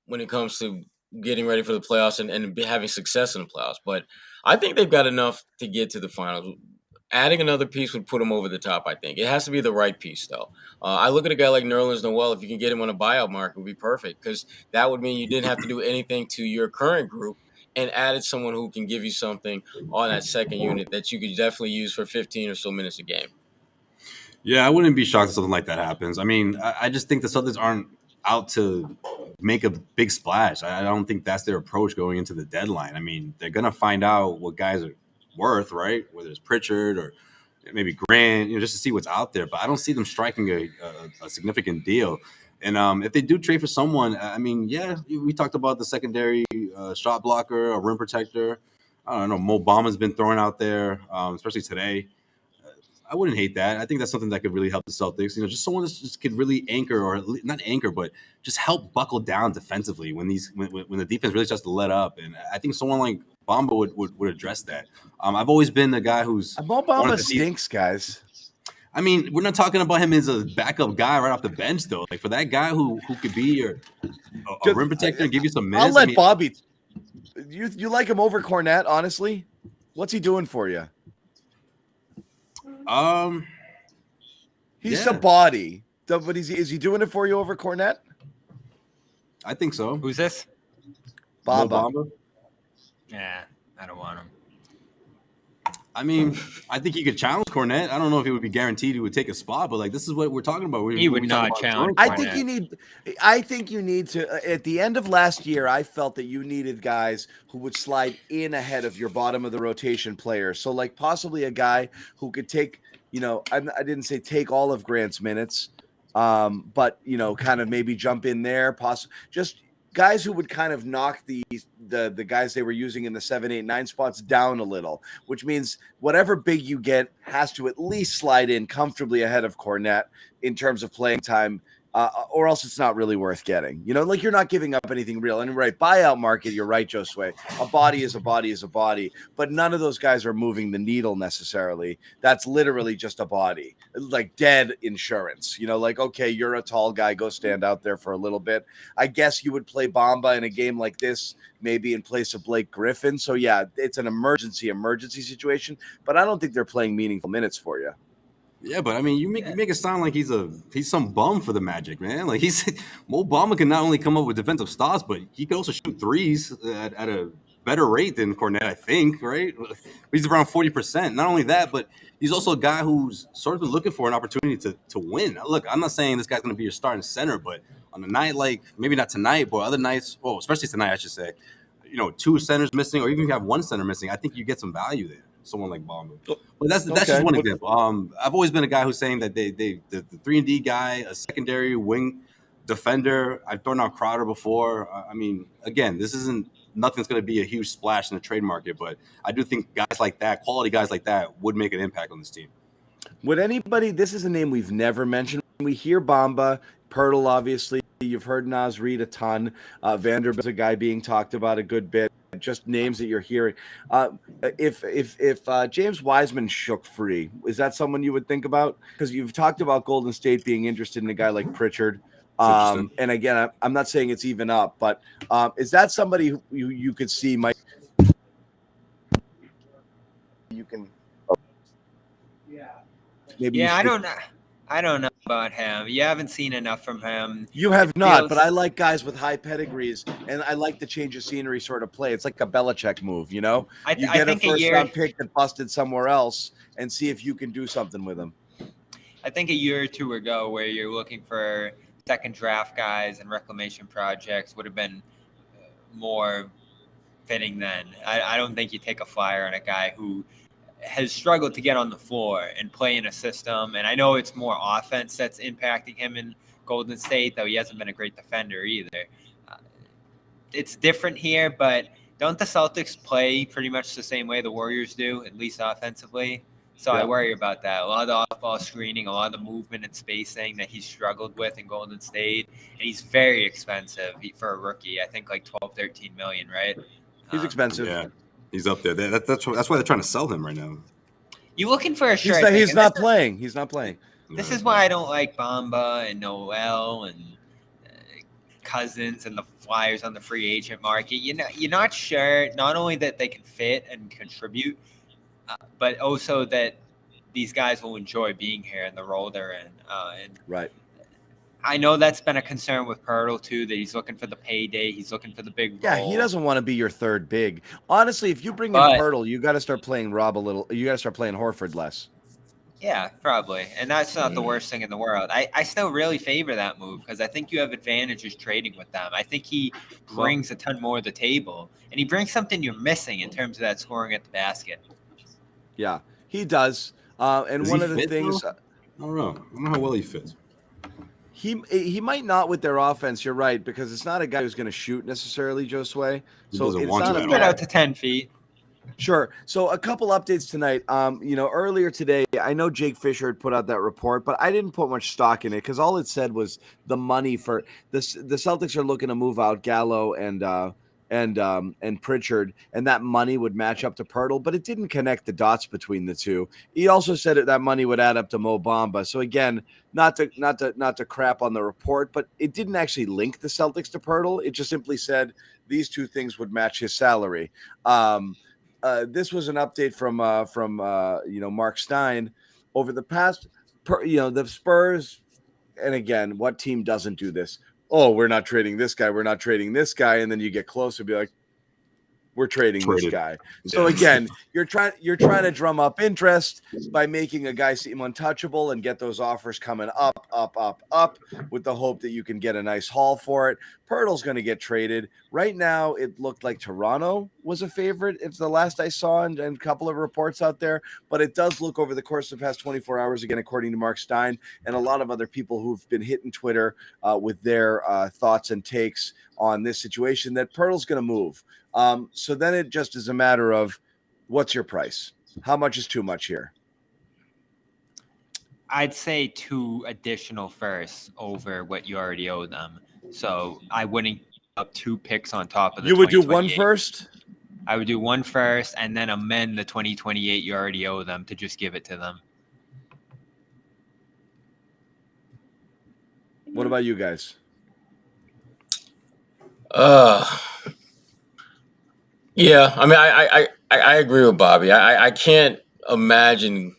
when it comes to getting ready for the playoffs and having success in the playoffs. But I think they've got enough to get to the finals. Adding another piece would put them over the top, I think. It has to be the right piece, though. I look at a guy like Nerlens Noel. If you can get him on a buyout market, it would be perfect, because that would mean you didn't have to do anything to your current group and added someone who can give you something on that second unit that you could definitely use for 15 or so minutes a game. Yeah, I wouldn't be shocked if something like that happens. I mean, I just think the Celtics aren't out to make a big splash. I don't think that's their approach going into the deadline. I mean, they're going to find out what guys are worth, right? Whether it's Pritchard or maybe Grant, just to see what's out there. But I don't see them striking a significant deal. And if they do trade for someone, I mean, yeah, we talked about the secondary shot blocker, a rim protector. I don't know. Mo Bama's been thrown out there, especially today. I wouldn't hate that. I think that's something that could really help the Celtics. Just someone that just could really anchor, or not anchor, but just help buckle down defensively when the defense really starts to let up. And I think someone like Bamba would address that. I've always been the guy who's Mo Bamba stinks, guys. I mean, we're not talking about him as a backup guy right off the bench, though. Like, for that guy who could be a rim protector and give you some minutes. I'll let Bobby. You like him over Cornette, honestly? What's he doing for you? He's a body, but is he doing it for you over Cornette? I think so. Who's this? Bamba. Yeah, I don't want him. I mean, I think he could challenge Cornette. I don't know if he would be guaranteed he would take a spot, but like, this is what we're talking about. He would not challenge Cornette. I think you need to. At the end of last year, I felt that you needed guys who would slide in ahead of your bottom of the rotation players. So, like, possibly a guy who could take. I didn't say take all of Grant's minutes, but kind of maybe jump in there. Just guys who would kind of knock the guys they were using in the 7, 8, 9 spots down a little, which means whatever big you get has to at least slide in comfortably ahead of Cornet in terms of playing time. Or else it's not really worth getting. Like you're not giving up anything real. And right, buyout market, you're right, Josue. A body is a body is a body. But none of those guys are moving the needle necessarily. That's literally just a body, like dead insurance. Like, okay, you're a tall guy. Go stand out there for a little bit. I guess you would play Bamba in a game like this, maybe in place of Blake Griffin. So, yeah, it's an emergency situation. But I don't think they're playing meaningful minutes for you. Yeah, but I mean, you make it sound like he's some bum for the Magic, man. Like Mo Bamba can not only come up with defensive stops, but he can also shoot threes at a better rate than Cornet, I think, right? He's around 40%. Not only that, but he's also a guy who's sort of been looking for an opportunity to win. Look, I'm not saying this guy's going to be your starting center, but on a night like maybe not tonight, but other nights, especially tonight, I should say, 2 centers missing, or even if you have 1 center missing, I think you get some value there. Someone like Bamba. But that's just one example. I've always been a guy who's saying that the 3-and-D guy, a secondary wing defender. I've thrown out Crowder before. I mean, again, nothing's going to be a huge splash in the trade market, but I do think guys like that, quality guys like that, would make an impact on this team. Would anybody? This is a name we've never mentioned. We hear Bamba, Pirtle, obviously. You've heard Naz Reid a ton. Vanderbilt's a guy being talked about a good bit. Just names that you're hearing. If James Wiseman shook free, is that someone you would think about? Because you've talked about Golden State being interested in a guy like Pritchard. And again, I'm not saying it's even up, but is that somebody who you could see might? You can. Maybe. Yeah, I don't know about him. You haven't seen enough from him. You have not, but I like guys with high pedigrees, and I like the change of scenery sort of play. It's like a Belichick move, you get a first-round pick that busted somewhere else and see if you can do something with him. I think a year or two ago where you're looking for second draft guys and reclamation projects would have been more fitting then. I don't think you take a flyer on a guy who has struggled to get on the floor and play in a system. And I know it's more offense that's impacting him in Golden State, though he hasn't been a great defender either. It's different here, but don't the Celtics play pretty much the same way the Warriors do, at least offensively? So I worry about that. A lot of the off-ball screening, a lot of the movement and spacing that he's struggled with in Golden State. And he's very expensive for a rookie. I think like 12, 13 million, right? He's expensive. Yeah. He's up there. That's why they're trying to sell him right now. You looking for a shirt? He's not playing. He's not playing. This is why I don't like Bamba and Noel and Cousins and the Flyers on the free agent market. You're not sure not only that they can fit and contribute, but also that these guys will enjoy being here in the role they're in. Right. I know that's been a concern with Pirtle too, that he's looking for the payday. He's looking for the big role. Yeah, he doesn't want to be your third big. Honestly, if you bring in Pirtle, you got to start playing Rob a little. You got to start playing Horford less. Yeah, probably. And that's not the worst thing in the world. I still really favor that move because I think you have advantages trading with them. I think he brings a ton more to the table, and he brings something you're missing in terms of that scoring at the basket. Yeah, he does. And one of the things, I don't know how well he fits. He might not with their offense. You're right, because it's not a guy who's going to shoot necessarily, Josue. So it's not a out to 10 feet. Sure. So a couple updates tonight. Earlier today, I know Jake Fisher had put out that report, but I didn't put much stock in it because all it said was the money for this. The Celtics are looking to move out Gallo and Pritchard, and that money would match up to Pirtle, but it didn't connect the dots between the two. He also said that money would add up to Mo Bamba. So again, not to crap on the report, but it didn't actually link the Celtics to Pirtle. It just simply said these two things would match his salary. This was an update from Mark Stein over the past. The Spurs, and again, what team doesn't do this? Oh, we're not trading this guy. We're not trading this guy. And then you get close and be like, we're trading this guy. So again, you're trying to drum up interest by making a guy seem untouchable and get those offers coming up with the hope that you can get a nice haul for it. Pirtle's going to get traded. Right now, it looked like Toronto was a favorite. It's the last I saw and a couple of reports out there. But it does look over the course of the past 24 hours, again, according to Mark Stein and a lot of other people who've been hitting Twitter with their thoughts and takes on this situation, that Pirtle's going to move. So then it just is a matter of what's your price? How much is too much here? I'd say 2 additional firsts over what you already owe them. So I wouldn't give up 2 picks on top of the. You would do 1 first? I would do 1 first and then amend the 2028 you already owe them to just give it to them. What about you guys? Yeah, I mean, I agree with Bobby. I can't imagine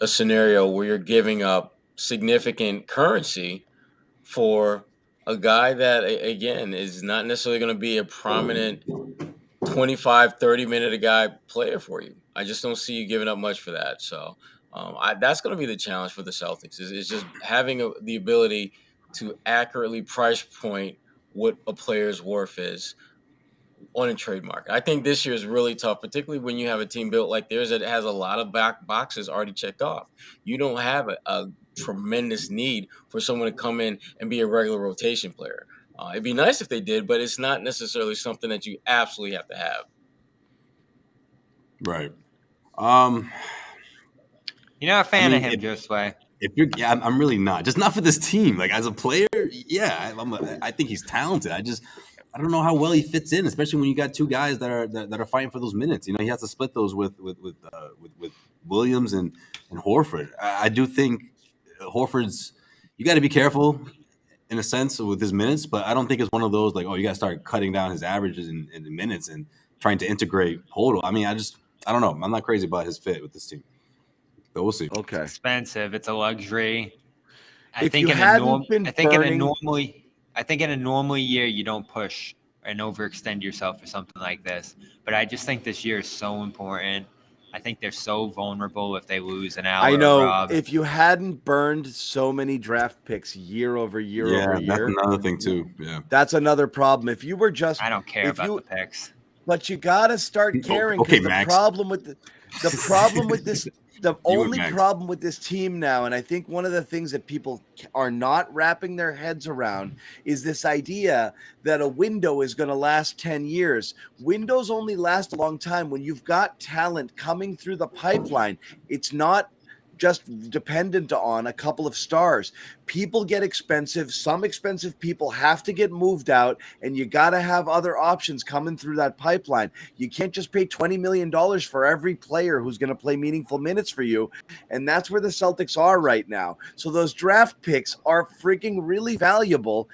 a scenario where you're giving up significant currency for a guy that, again, is not necessarily going to be a prominent 25, 30-minute a guy player for you. I just don't see you giving up much for that. So that's going to be the challenge for the Celtics is just having the ability to accurately price point what a player's worth is on a trade market. I think this year is really tough, particularly when you have a team built like theirs that has a lot of back boxes already checked off. You don't have a tremendous need for someone to come in and be a regular rotation player. It'd be nice if they did, but it's not necessarily something that you absolutely have to have. Right. You're not a fan of him, Josue. I'm really not. Just not for this team. Like as a player, yeah, I think he's talented. I don't know how well he fits in, especially when you got 2 guys that are fighting for those minutes. You know, he has to split those with Williams and Horford. I do think Horford's. You got to be careful in a sense with his minutes, but I don't think it's one of those like, oh, you got to start cutting down his averages in minutes and trying to integrate Podol. I mean, I don't know. I'm not crazy about his fit with this team, but we'll see. Okay, it's expensive. It's a luxury. I think in a normal year, you don't push and overextend yourself for something like this. But I just think this year is so important. I think they're so vulnerable if they lose an hour. I know. Rob. If you hadn't burned so many draft picks year over year over year, that's another thing too. Yeah, that's another problem. If you were just, I don't care about the picks, but you got to start caring. Okay, the Max. problem with this. The only problem with this team now, and I think one of the things that people are not wrapping their heads around is this idea that a window is going to last 10 years. Windows only last a long time when you've got talent coming through the pipeline. It's not just dependent on a couple of stars. People get expensive. Some expensive people have to get moved out, and you got to have other options coming through that pipeline. You can't just pay $20 million for every player who's going to play meaningful minutes for you, and that's where the Celtics are right now. So those draft picks are freaking really valuable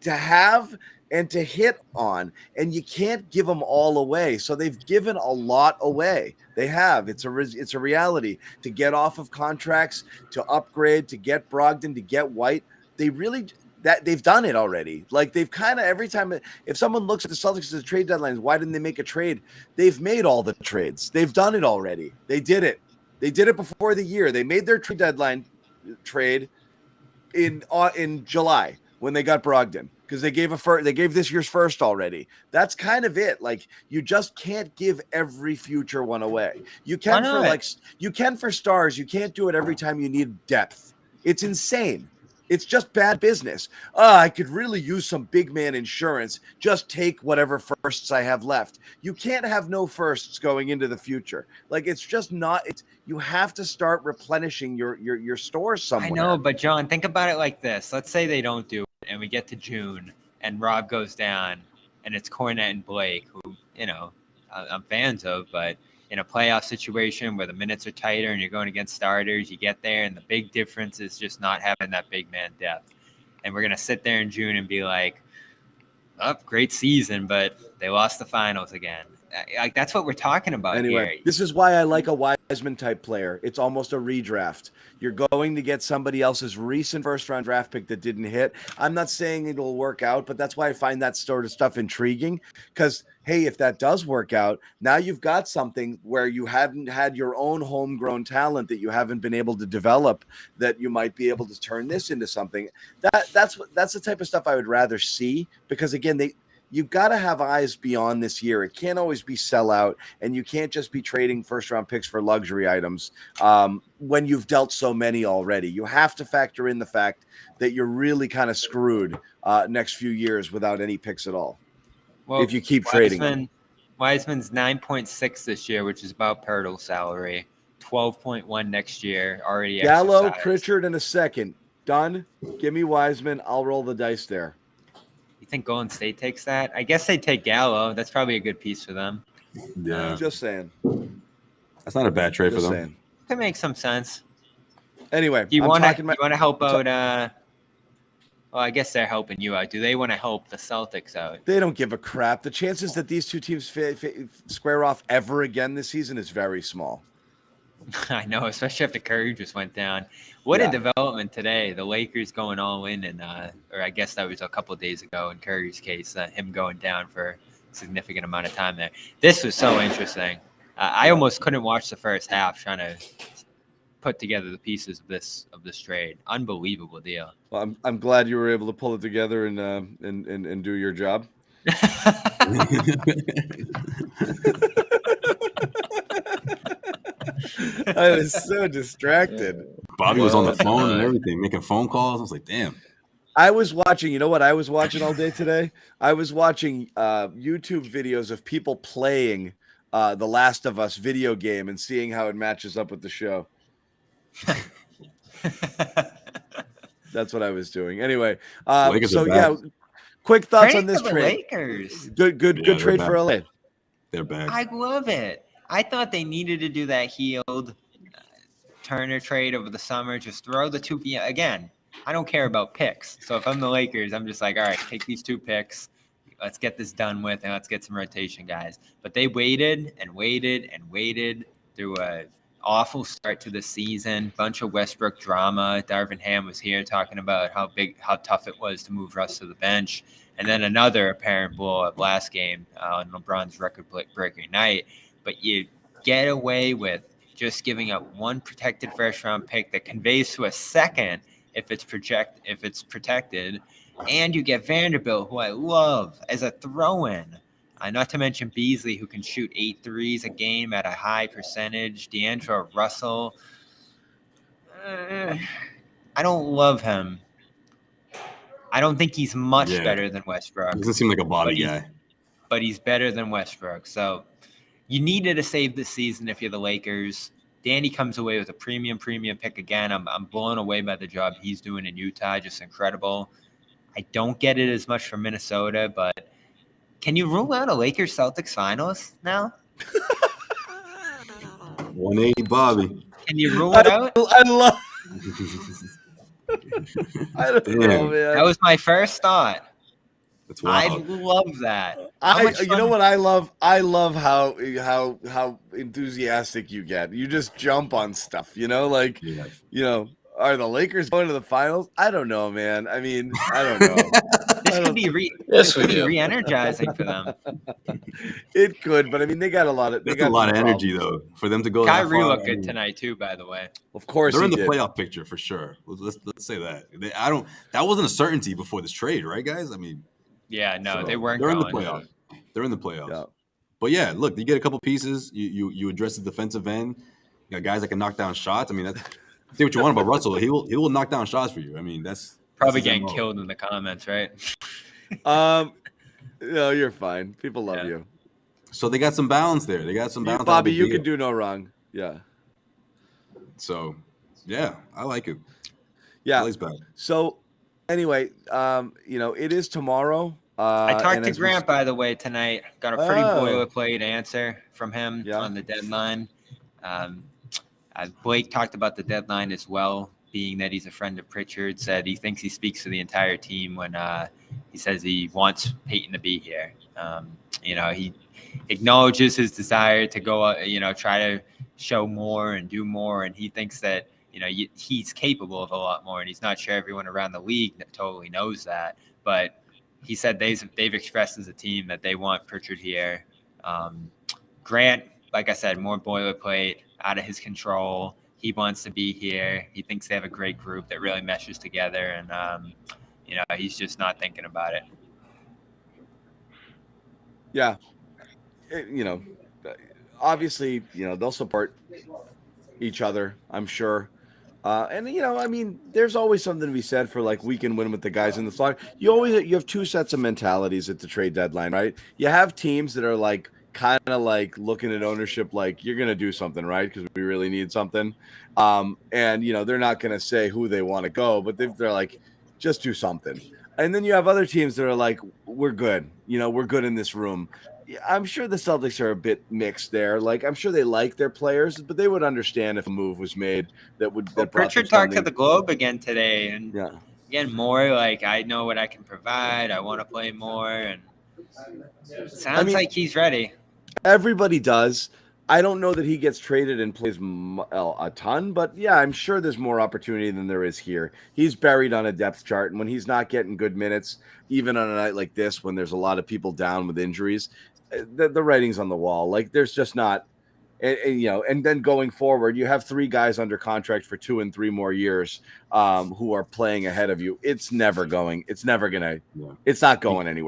to have and to hit on, and you can't give them all away. So they've given a lot away. They have. It's a reality. To get off of contracts, to upgrade, to get Brogdon, to get White. They've done it already. Like they've kind of every time. If someone looks at the Celtics as a trade deadlines, why didn't they make a trade? They've made all the trades. They've done it already. They did it. They did it before the year. They made their trade deadline trade in July when they got Brogdon. Because they gave this year's first already. That's kind of it. Like you just can't give every future one away. You can for stars. You can't do it every time you need depth. It's insane. It's just bad business. I could really use some big man insurance. Just take whatever firsts I have left. You can't have no firsts going into the future. Like it's just not. You have to start replenishing your stores somewhere. I know, but John, think about it like this. Let's say they don't do it, and we get to June, and Rob goes down, and it's Cornette and Blake, who I'm fans of, but in a playoff situation where the minutes are tighter and you're going against starters, you get there, and the big difference is just not having that big man depth. And we're going to sit there in June and be like, oh, great season, but they lost the finals again. Like, that's what we're talking about Anyway, here. this is why I like a Wiseman type player. It's almost a redraft. You're going to get somebody else's recent first-round draft pick that didn't hit. I'm not saying it'll work out, but that's why I find that sort of stuff intriguing. Because, hey, if that does work out, now you've got something where you hadn't had your own homegrown talent that you haven't been able to develop, that you might be able to turn this into something. That's the type of stuff I would rather see, because, again, you've got to have eyes beyond this year. It can't always be sellout, and you can't just be trading first-round picks for luxury items when you've dealt so many already. You have to factor in the fact that you're really kind of screwed next few years without any picks at all. Well, if you keep trading them. Wiseman's 9.6 this year, which is about Pirtle's salary. 12.1 next year, already Gallo, exercised. Pritchard in a second. Done. Give me Wiseman. I'll roll the dice there. You think Golden State takes that? I guess they take Gallo. That's probably a good piece for them. Yeah, Just saying. that's not a bad trade for Just them. saying. Could make some sense. Anyway, Do you want to help I'm out? Well, I guess they're helping you out. Do they want to help the Celtics out? They don't give a crap. The chances that these two teams square off ever again this season is very small. I know, especially after Curry just went down. What a development today. The Lakers going all in, and or I guess that was a couple of days ago in Curry's case, him going down for a significant amount of time there. This was so interesting. I almost couldn't watch the first half trying to put together the pieces of this trade. Unbelievable deal. Well, I'm glad you were able to pull it together and do your job. I was so distracted. Bobby was on the phone and everything, making phone calls. I was like, damn. I was watching, you know what I was watching all day today? I was watching YouTube videos of people playing the Last of Us video game and seeing how it matches up with the show. That's what I was doing. Anyway, so yeah, quick thoughts on this trade. Lakers. Good trade for LA. They're back. I love it. I thought they needed to do that healed Turner trade over the summer. Just throw the two again. I don't care about picks. So if I'm the Lakers, I'm just like, all right, take these 2 picks. Let's get this done with, and let's get some rotation guys. But they waited and waited and waited through a awful start to the season. Bunch of Westbrook drama. Darvin Ham was here talking about how tough it was to move Russ to the bench. And then another apparent blow up last game on LeBron's record-breaking night. But you get away with just giving up 1 protected first-round pick that conveys to a second if it's protected, and you get Vanderbilt, who I love as a throw-in. Not to mention Beasley, who can shoot 8 threes a game at a high percentage. D'Angelo Russell. I don't love him. I don't think he's much better than Westbrook. Doesn't seem like a body guy. But he's better than Westbrook. So you needed to save this season if you're the Lakers. Danny comes away with a premium pick again. I'm blown away by the job he's doing in Utah. Just incredible. I don't get it as much from Minnesota, but can you rule out a Lakers-Celtics finals now? 180 Bobby. Can you rule it out? I love. I don't know, man. That was my first thought. That's wild. I love that. You know what I love? I love how enthusiastic you get. You just jump on stuff, you know, like are the Lakers going to the finals? I don't know, man. I mean, I don't know. This could be re-energizing for them. It could, but I mean, they got a lot of energy though for them to go. Kyrie looked good tonight too, by the way. Of course, they're in the playoff picture for sure. Let's say that. That wasn't a certainty before this trade, right, guys? I mean, yeah, no, they weren't. They're in the playoffs. They're in the playoffs. Yeah. But yeah, look, you get a couple pieces. You address the defensive end. You got guys that can knock down shots. I mean, say what you want about Russell. He will knock down shots for you. I mean, that's probably getting killed in the comments, right? No, you're fine. People love you. So they got some balance there. They got some balance. Bobby, you can do no wrong. Yeah. So, yeah, I like it. Yeah. So, anyway, it is tomorrow. I talked to Grant, by the way, tonight. Got a pretty boilerplate answer from him on the deadline. Blake talked about the deadline as well, being that he's a friend of Pritchard. Said he thinks he speaks for the entire team when he says he wants Peyton to be here. he acknowledges his desire to go, try to show more and do more. And he thinks that, he's capable of a lot more. And he's not sure everyone around the league that totally knows that. But he said they've expressed as a team that they want Pritchard here. Grant, like I said, more boilerplate, out of his control. He wants to be here. He thinks they have a great group that really meshes together. And, he's just not thinking about it. Yeah. Obviously, they'll support each other, I'm sure. And there's always something to be said for like we can win with the guys in the slot. You have two sets of mentalities at the trade deadline, right? You have teams that are like kind of like looking at ownership like you're going to do something, right? Because we really need something. And they're not going to say who they want to go, but they're like, just do something. And then you have other teams that are like, we're good. We're good in this room. I'm sure the Celtics are a bit mixed there. Like, I'm sure they like their players, but they would understand if a move was made that would. That Pritchard talked to the Globe again today, and yeah, again more like I know what I can provide. I want to play more, and it sounds like he's ready. Everybody does. I don't know that he gets traded and plays a ton, but yeah, I'm sure there's more opportunity than there is here. He's buried on a depth chart, and when he's not getting good minutes, even on a night like this, when there's a lot of people down with injuries, the writing's on the wall. Like there's just not, and then going forward, you have three guys under contract for 2 and 3 more years who are playing ahead of you. It's never going anywhere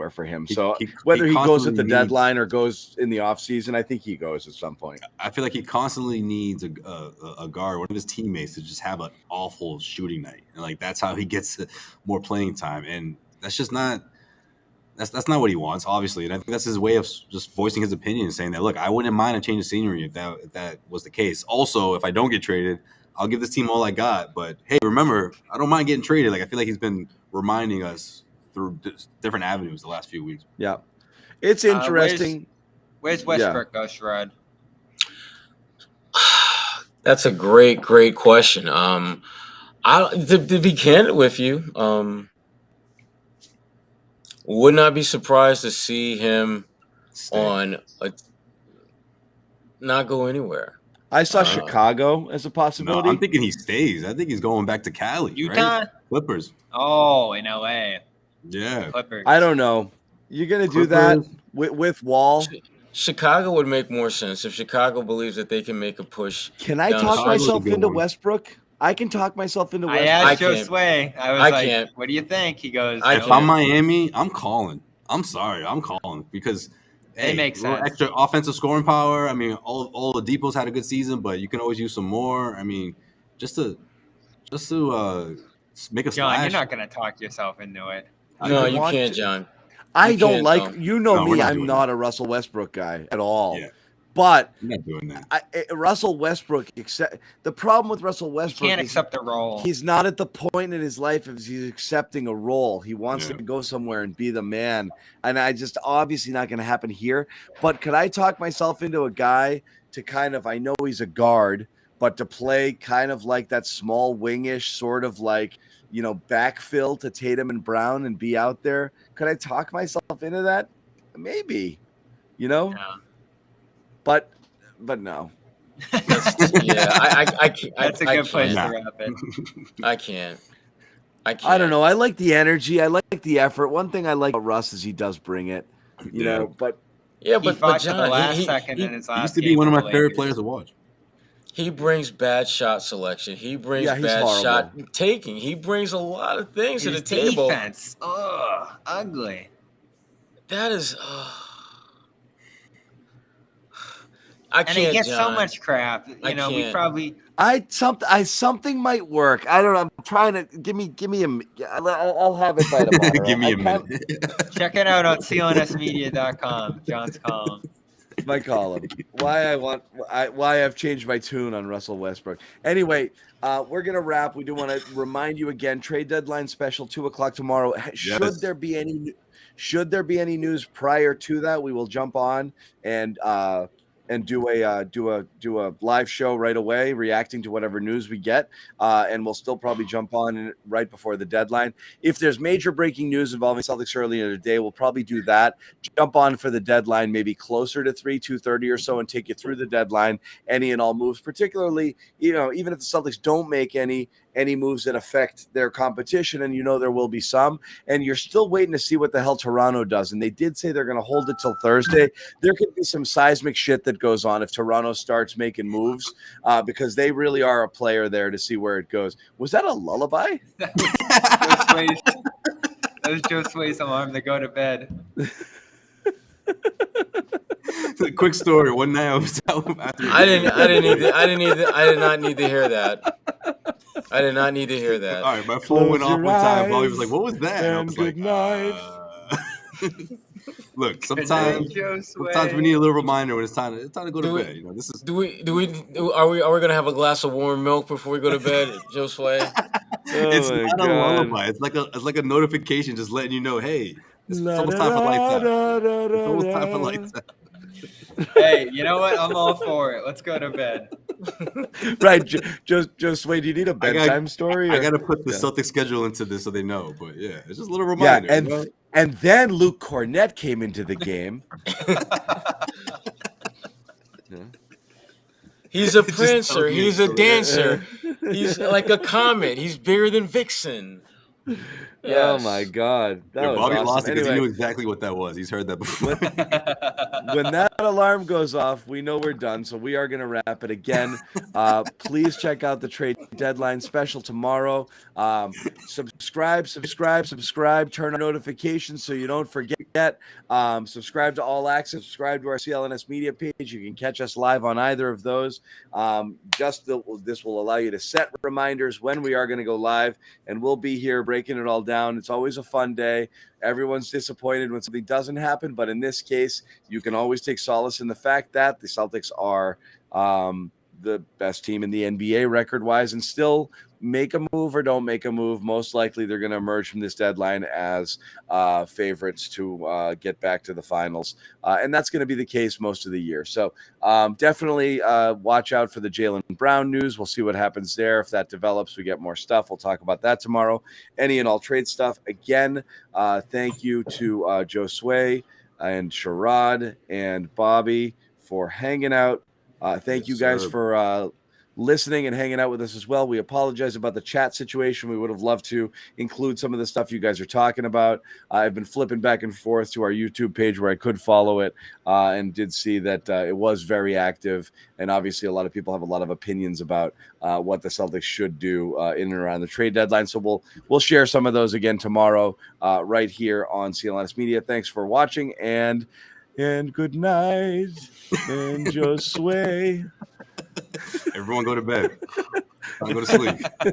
for him. So whether he goes at the deadline or goes in the off season, I think he goes at some point. I feel like he constantly needs a guard, one of his teammates, to just have an awful shooting night. And like that's how he gets more playing time. And that's just not. That's not what he wants, obviously, and I think that's his way of just voicing his opinion and saying that, look, I wouldn't mind a change of scenery if that was the case. Also, if I don't get traded, I'll give this team all I got. But hey, remember, I don't mind getting traded. Like I feel like he's been reminding us through different avenues the last few weeks. Yeah, it's interesting. Where's Westbrook go, Sherrod? That's a great question. To be candid with you, would not be surprised to see him not go anywhere. I saw Chicago as a possibility. No, I'm thinking he stays. I think he's going back to Cali. Utah? Right? Clippers. Oh, in LA. Yeah. Clippers. I don't know. You're going to do that with Wall? Chicago would make more sense if Chicago believes that they can make a push. Can I talk myself into Westbrook? I can talk myself into Westbrook. I asked Josue. I was like, what do you think? He goes, if I'm Miami, I'm calling. I'm sorry. I'm calling because it makes sense. Extra offensive scoring power. I mean, all the Depots had a good season, but you can always use some more. I mean, just to make a splash. John, you're not going to talk yourself into it. No, you can't, John. I don't like me. I'm not a Russell Westbrook guy at all. Yeah. But I'm not doing that. Russell Westbrook, the problem with Russell Westbrook, he can't accept a role. He's not at the point in his life of he's accepting a role. He wants to go somewhere and be the man. And I just obviously not going to happen here. But could I talk myself into a guy to kind of, I know he's a guard, but to play kind of like that small wingish sort of like, backfill to Tatum and Brown and be out there? Could I talk myself into that? Maybe, Yeah. But no. I can't. That's a good place to wrap it. I can't. I don't know. I like the energy. I like the effort. One thing I like about Russ is he does bring it. But John, the last second in his last he used to be one of my favorite players to watch. He brings bad shot selection. He brings bad shot taking. He brings a lot of things to the table. Defense, ugly. That is. I can't. And he gets John. so much crap. We probably. Something might work. I don't know. I'm trying to give me I'll have it by tomorrow. Give me a minute. Check it out on CLNSmedia.com. John's column. My column. Why I've changed my tune on Russell Westbrook. Anyway, we're gonna wrap. We do want to remind you again. Trade deadline special 2:00 tomorrow. Should there be any news prior to that, we will jump on and and do a live show right away, reacting to whatever news we get. And we'll still probably jump on right before the deadline. If there's major breaking news involving Celtics earlier today, we'll probably do that. Jump on for the deadline, maybe closer to 2:30 or so, and take you through the deadline, any and all moves, particularly, even if the Celtics don't make any moves that affect their competition, and there will be some, and you're still waiting to see what the hell Toronto does. And they did say they're going to hold it till Thursday. There could be some seismic shit that goes on if Toronto starts making moves, because they really are a player there to see where it goes. Was that a lullaby? That was Josue's alarm to go to bed. Quick story. One night I was out after I did not need to hear that. I did not need to hear that. All right, my phone went off one time. Bobby was like, "What was that?" And I was like, Look, sometimes we need a little reminder when it's time to go to bed. This is. Are we gonna have a glass of warm milk before we go to bed, Josue? It's not a lullaby. It's like a notification, just letting you know, hey, it's almost time for lights out. It's almost time for lights out. Hey, you know what? I'm all for it. Let's go to bed. Right, Josue, do you need a bedtime story? I got to put the Celtics schedule into this so they know. But yeah, it's just a little reminder. Yeah, and then Luke Cornett came into the game. He's a prancer. He's a dancer. He's like a comet. He's bigger than Vixen. Yes. Oh my God! That was Bobby awesome. lost it because he knew exactly what that was. He's heard that before. When that alarm goes off, we know we're done. So we are going to wrap it again. Please check out the trade deadline special tomorrow. Subscribe. Turn on notifications so you don't forget. Subscribe to All Access. Subscribe to our CLNS media page. You can catch us live on either of those. This will allow you to set reminders when we are going to go live, and we'll be here breaking it all down. It's always a fun day. Everyone's disappointed when something doesn't happen, but in this case, you can always take solace in the fact that the Celtics are the best team in the NBA record-wise, and still make a move or don't make a move. Most likely, they're going to emerge from this deadline as favorites to get back to the finals, and that's going to be the case most of the year. So definitely watch out for the Jaylen Brown news. We'll see what happens there. If that develops, we get more stuff. We'll talk about that tomorrow. Any and all trade stuff. Again, thank you to Josue and Sherrod and Bobby for hanging out. Thank you guys for listening and hanging out with us as well. We apologize about the chat situation. We would have loved to include some of the stuff you guys are talking about. I've been flipping back and forth to our YouTube page where I could follow it, and did see that it was very active. And obviously a lot of people have a lot of opinions about what the Celtics should do in and around the trade deadline. So we'll share some of those again tomorrow right here on CLNS Media. Thanks for watching, and good night, and Josue. Everyone go to bed. Go to sleep.